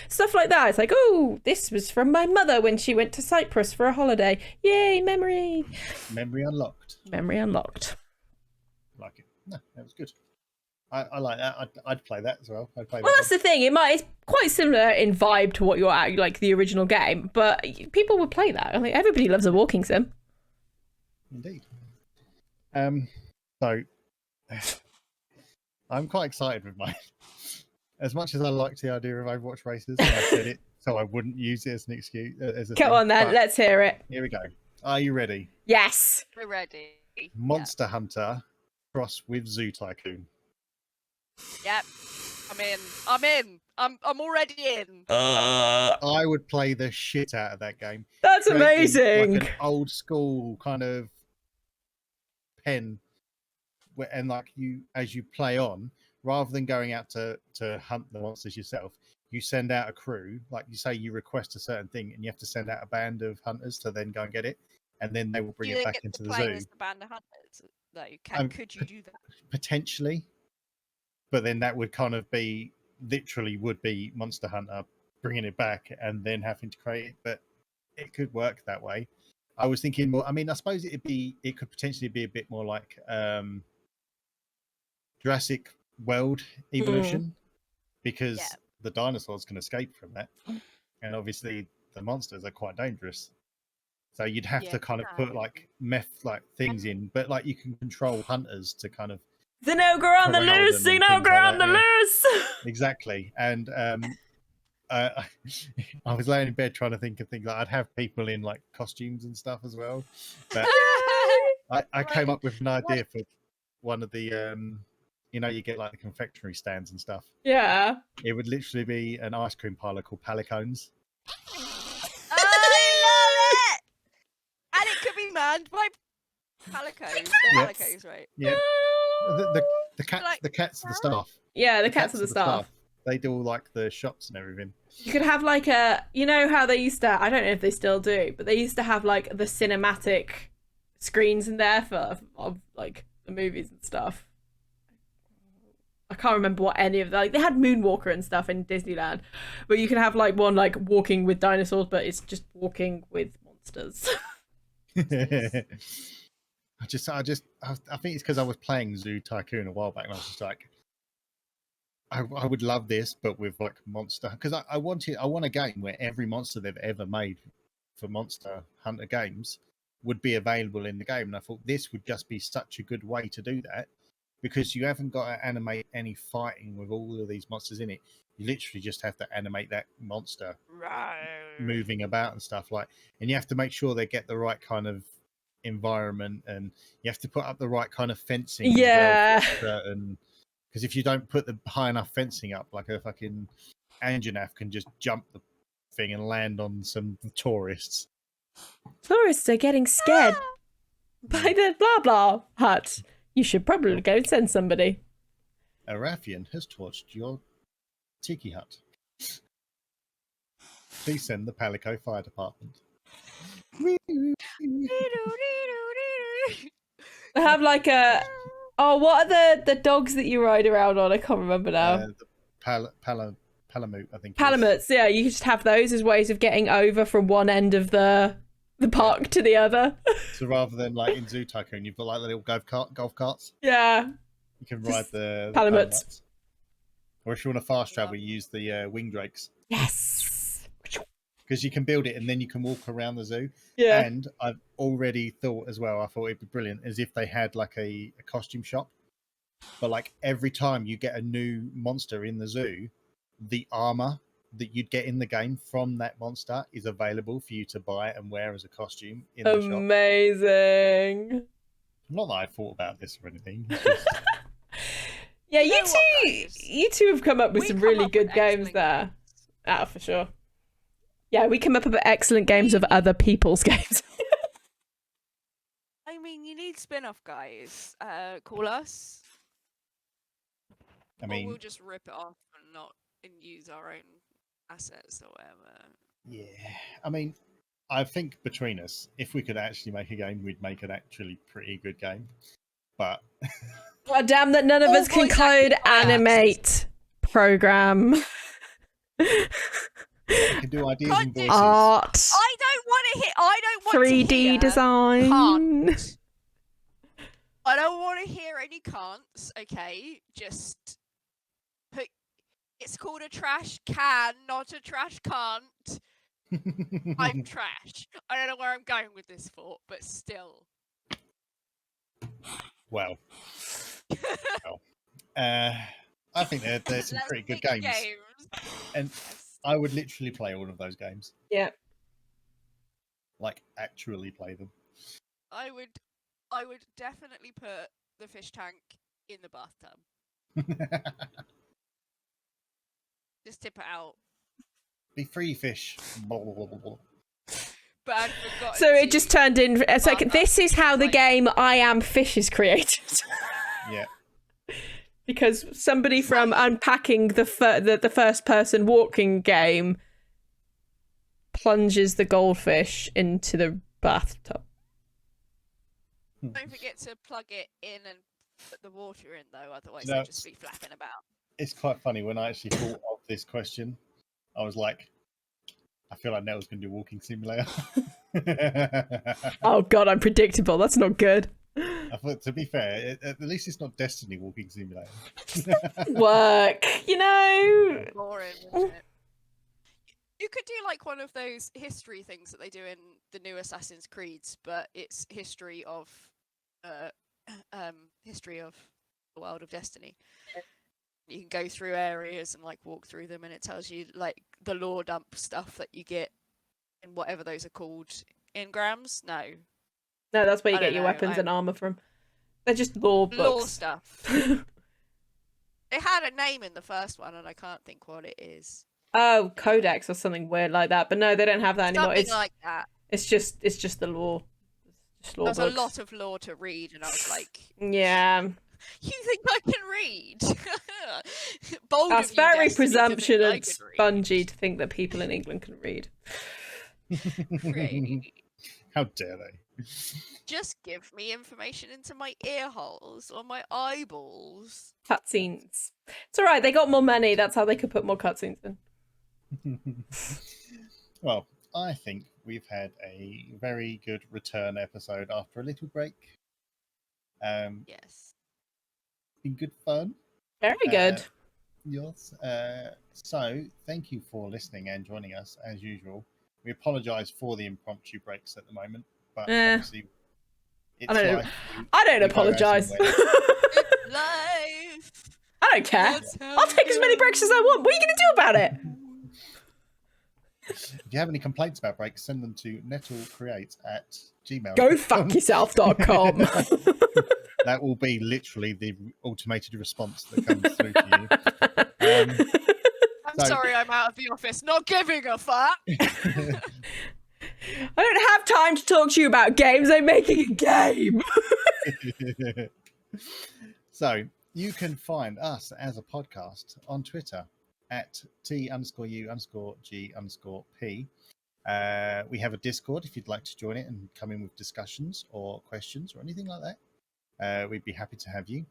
Stuff like that. It's like, oh, this was from my mother when she went to Cyprus for a holiday. Yay, memory. Memory unlocked. Memory unlocked. Like it. No, that was good. I like that. I'd play that as well. I'd play Well, that that's the thing. It's quite similar in vibe to what you're at, like the original game, but people would play that. I think everybody loves a walking sim. Indeed. So I'm quite excited with mine. As much as I liked the idea of Overwatch races, I said it so I wouldn't use it as an excuse. Come on then, let's hear it. Here we go. Are you ready? Yes. We're ready. Monster Hunter cross with Zoo Tycoon. Yep. I'm in. I'm already in. I would play the shit out of that game. That's amazing. Like an old school kind of pen, and like you, as you play on, rather than going out to hunt the monsters yourself, you send out a crew. Like you say, you request a certain thing, and you have to send out a band of hunters to then go and get it, and then they will bring it back into the zoo. As the band of hunters, like, could you do that? Potentially, but then that would kind of be literally would be Monster Hunter bringing it back and then having to create it. But it could work that way. I was thinking more. I mean, I suppose it could potentially be a bit more like Jurassic World Evolution, because the dinosaurs can escape from that, and obviously the monsters are quite dangerous. So you'd have to kind of put like things in, but like you can control hunters to kind of Zinogre on the loose, Zinogre on the loose. Exactly, and I was laying in bed trying to think of things like I'd have people in like costumes and stuff as well. But I came up with an idea for one of the you get like the confectionery stands and stuff. Yeah. It would literally be an ice cream parlor called Palicones. I love it! And it could be manned by palicos. They're palicos, right? Yeah. The cats are the staff. Yeah, the cats are the staff. They do all like the shops and everything. You could have like how they used to, I don't know if they still do, but they used to have like the cinematic screens in there of like the movies and stuff. I can't remember what any of them, like they had Moonwalker and stuff in Disneyland, but you can have like one like walking with dinosaurs, but it's just walking with monsters. I think it's because I was playing Zoo Tycoon a while back, and I was just like, I would love this, but with like monster, because I want a game where every monster they've ever made for Monster Hunter games would be available in the game, and I thought this would just be such a good way to do that, because you haven't got to animate any fighting with all of these monsters in it. You literally just have to animate that monster moving about and stuff and you have to make sure they get the right kind of environment, and you have to put up the right kind of fencing. Yeah. Because if you don't put the high enough fencing up, like a fucking Anjanath can just jump the thing and land on some tourists. Tourists are getting scared by the blah blah hut. You should probably go and send somebody. A ruffian has torched your tiki hut. Please send the Palico Fire Department. I have like what are the dogs that you ride around on? I can't remember now. The Palamute, I think. Palamutes, yeah. You just have those as ways of getting over from one end of the park to the other. So rather than like in Zoo Tycoon, you've got like the little golf carts. Yeah. You can ride the Palamutes. Or if you want to fast travel, you use the wing drakes. Yes. Because you can build it and then you can walk around the zoo. Yeah. And I've already thought as well, I thought it'd be brilliant, as if they had like a costume shop. But like every time you get a new monster in the zoo, the armor that you'd get in the game from that monster is available for you to buy and wear as a costume in the shop. Amazing. Not that I thought about this or anything. Yeah, you two have come up with some really good games there. Ah, for sure. Yeah, we come up with excellent games of other people's games. I mean, you need spin-off guys. Call us. I mean, or we'll just rip it off and use our own assets or whatever. Yeah, I mean, I think between us, if we could actually make a game, we'd make an actually pretty good game. But God damn that none of All us can voice acted code, by us. animate, program, we can do ideas Can't and do- voices. art, I don't want to hear. I don't want to 3D hear design. can't. I don't want to hear any can'ts. Okay, just put. It's called a trash can, not a trash can't. I'm trash. I don't know where I'm going with this thought, but still. Well, I think there's some Let's pretty good make games, and Yes. I would literally play all of those games. Yeah. Like actually play them. I would definitely put the fish tank in the bathtub. Just tip it out. Be free fish. Blah, blah, blah, blah, blah. But I'd forgotten So it to just turned in. It's like mark this up is how the like- game I Am Fish is created. Yeah. Because somebody from unpacking the first person walking game plunges the goldfish into the bathtub. Don't forget to plug it in and put the water in though, otherwise No. they'll just be flapping about. It's quite funny when I actually thought of this question. I was like, I feel like Nettle's going to do Walking Simulator. Oh god, I'm predictable. That's not good. I thought, to be fair, at least it's not Destiny Walking Simulator. Work, you know. Boring, isn't it? You could do like one of those history things that they do in the new Assassin's Creeds, but it's history of the world of Destiny. You can go through areas and like walk through them, and it tells you like the lore dump stuff that you get in whatever those are called. Engrams? No. No, that's where you I get don't your know, weapons and armor from. They're just lore books. Lore stuff. It had a name in the first one, and I can't think what it is. Oh, codex or something weird like that. But no, they don't have that anymore. Something like that. It's just the lore. It's just lore There's books. a lot of lore to read, and I was like, Yeah. "You think I can read?" Bold That's of you, very Destiny, to think I presumptuous, can read. spongy to think that people in England can read. Great. How dare they? Just give me information into my ear holes or my eyeballs. Cutscenes. It's alright, they got more money, that's how they could put more cutscenes in. Well, I think we've had a very good return episode after a little break. Yes. Been good fun. Very good. Yes. So, thank you for listening and joining us as usual. We apologise for the impromptu breaks at the moment, but obviously it's I don't life. I don't we go as apologise. and when. Life. I don't care. That's how I'll take as many breaks as I want. What are you going to do about it? If you have any complaints about breaks, send them to nettlecreate@gmail.com. Go fuck yourself.com. That will be literally the automated response that comes through to you. I'm sorry, I'm out of the office. Not giving a fuck. I don't have time to talk to you about games. I'm making a game. So you can find us as a podcast on Twitter at T_U_G_P. We have a Discord if you'd like to join it and come in with discussions or questions or anything like that. We'd be happy to have you.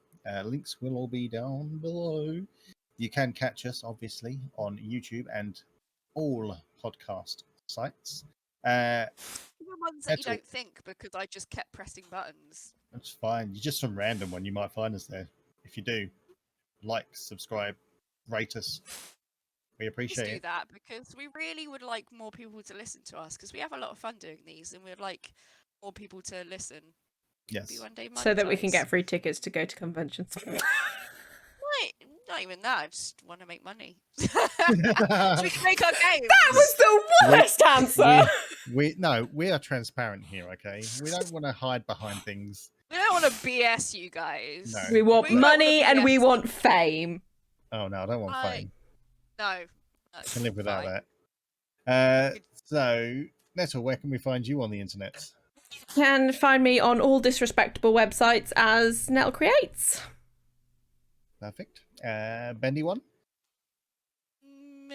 Links will all be down below. You can catch us, obviously, on YouTube and all podcast sites. The ones that you Nettle. don't think, because I just kept pressing buttons. That's fine. You're just some random one. You might find us there. If you do, like, subscribe, rate us. We Just appreciate do it. that because we really would like more people to listen to us because we have a lot of fun doing these, and we'd like more people to listen. Yes. Be one day So that we can monetised. get free tickets to go to conventions. Not even that. I just want to make money. So we can make our games. That was the worst answer. We are transparent here, okay? We don't want to hide behind things. We don't want to BS you guys. No. We want We don't money wanna and we BS. want fame. Oh no, I don't want fame. No. I can live without fine. that. So, Nettle, where can we find you on the internet? You can find me on all disrespectable websites as Nettle Creates. Perfect. Bendy one?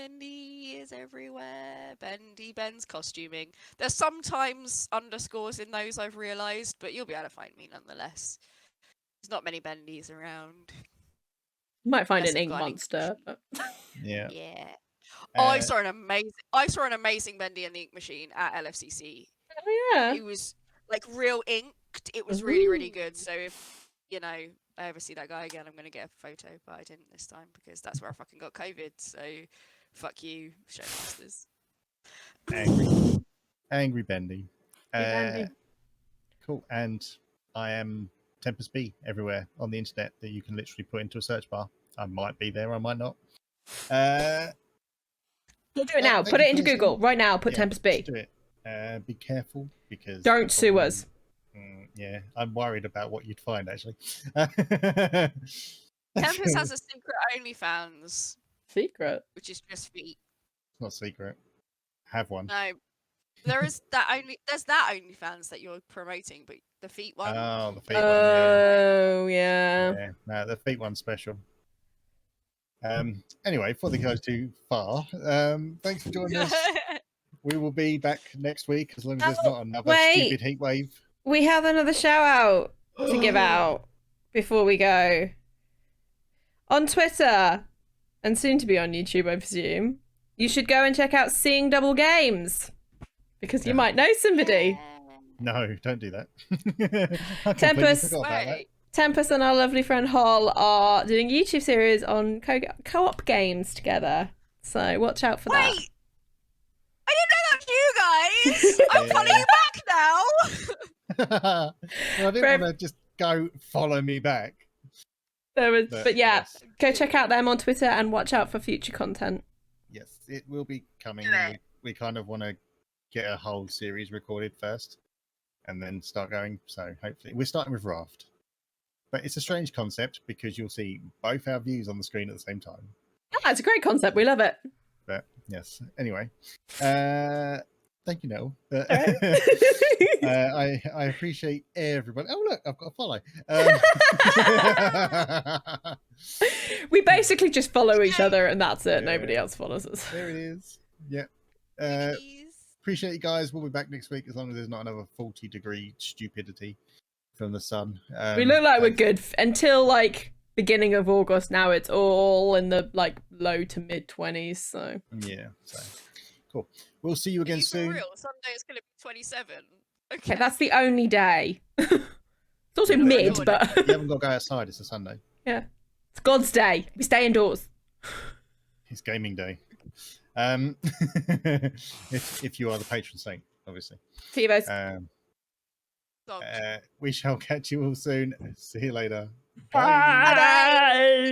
Bendy is everywhere. Ben's costuming. There's sometimes underscores in those I've realised, but you'll be able to find me nonetheless. There's not many Bendys around. You might find Unless an I've ink got an monster. But... Yeah. Yeah. Oh, Uh, I saw an amazing Bendy and the Ink Machine at LFCC. Oh yeah. It was like real inked. It was really, really Ooh. good. So if I ever see that guy again, I'm gonna get a photo, but I didn't this time because that's where I fucking got COVID. So fuck you, showmasters. Angry Bendy. Bendy. Cool. And I am Tempus B everywhere on the internet that you can literally put into a search bar. I might be there, I might not. We'll do it now. Put it into listening. Google right now. Put Yeah, Tempus B. just do it. Be careful because Don't sue us. Yeah, I'm worried about what you'd find actually. Tempus has a secret OnlyFans, Secret. which is just feet. It's not secret. Have one. No, there's that OnlyFans that you're promoting, but the feet one. Oh, the feet one. Oh yeah. Yeah. No, the feet one's special. Anyway, before they go too far, thanks for joining us. We will be back next week as long as there's not another stupid heat wave. We have another shout out to give out before we go. On Twitter, and soon to be on YouTube, I presume, you should go and check out Seeing Double Games. Because you might know somebody. No, don't do that. I Tempus. forgot about that. Tempus and our lovely friend Hall are doing a YouTube series on co-op games together. So watch out for that. Wait! I didn't know that was you guys! I'm following you back now! Well, I didn't want to just go follow me back. But yeah, yes. go check out them on Twitter and watch out for future content. Yes, it will be coming. We kind of want to get a whole series recorded first and then start going. So hopefully we're starting with Raft. But it's a strange concept because you'll see both our views on the screen at the same time. Ah, it's a great concept. We love it. But yes, anyway. Thank you, Nettle. I appreciate everybody. Oh, look, I've got a follow. We basically just follow each other and that's it. Nobody else follows us. There it is. Yeah. Appreciate you guys. We'll be back next week as long as there's not another 40-degree stupidity from the sun. We look like we're good until like beginning of August. Now it's all in the like low to mid 20s. So yeah. So cool. We'll see you again soon. For real, Sunday is going to be 27. Okay, that's the only day. It's also mid, but you haven't got to go outside. It's a Sunday. Yeah, it's God's day. We stay indoors. It's gaming day. If you are the patron saint, obviously. See you guys. We shall catch you all soon. See you later. Bye. Bye.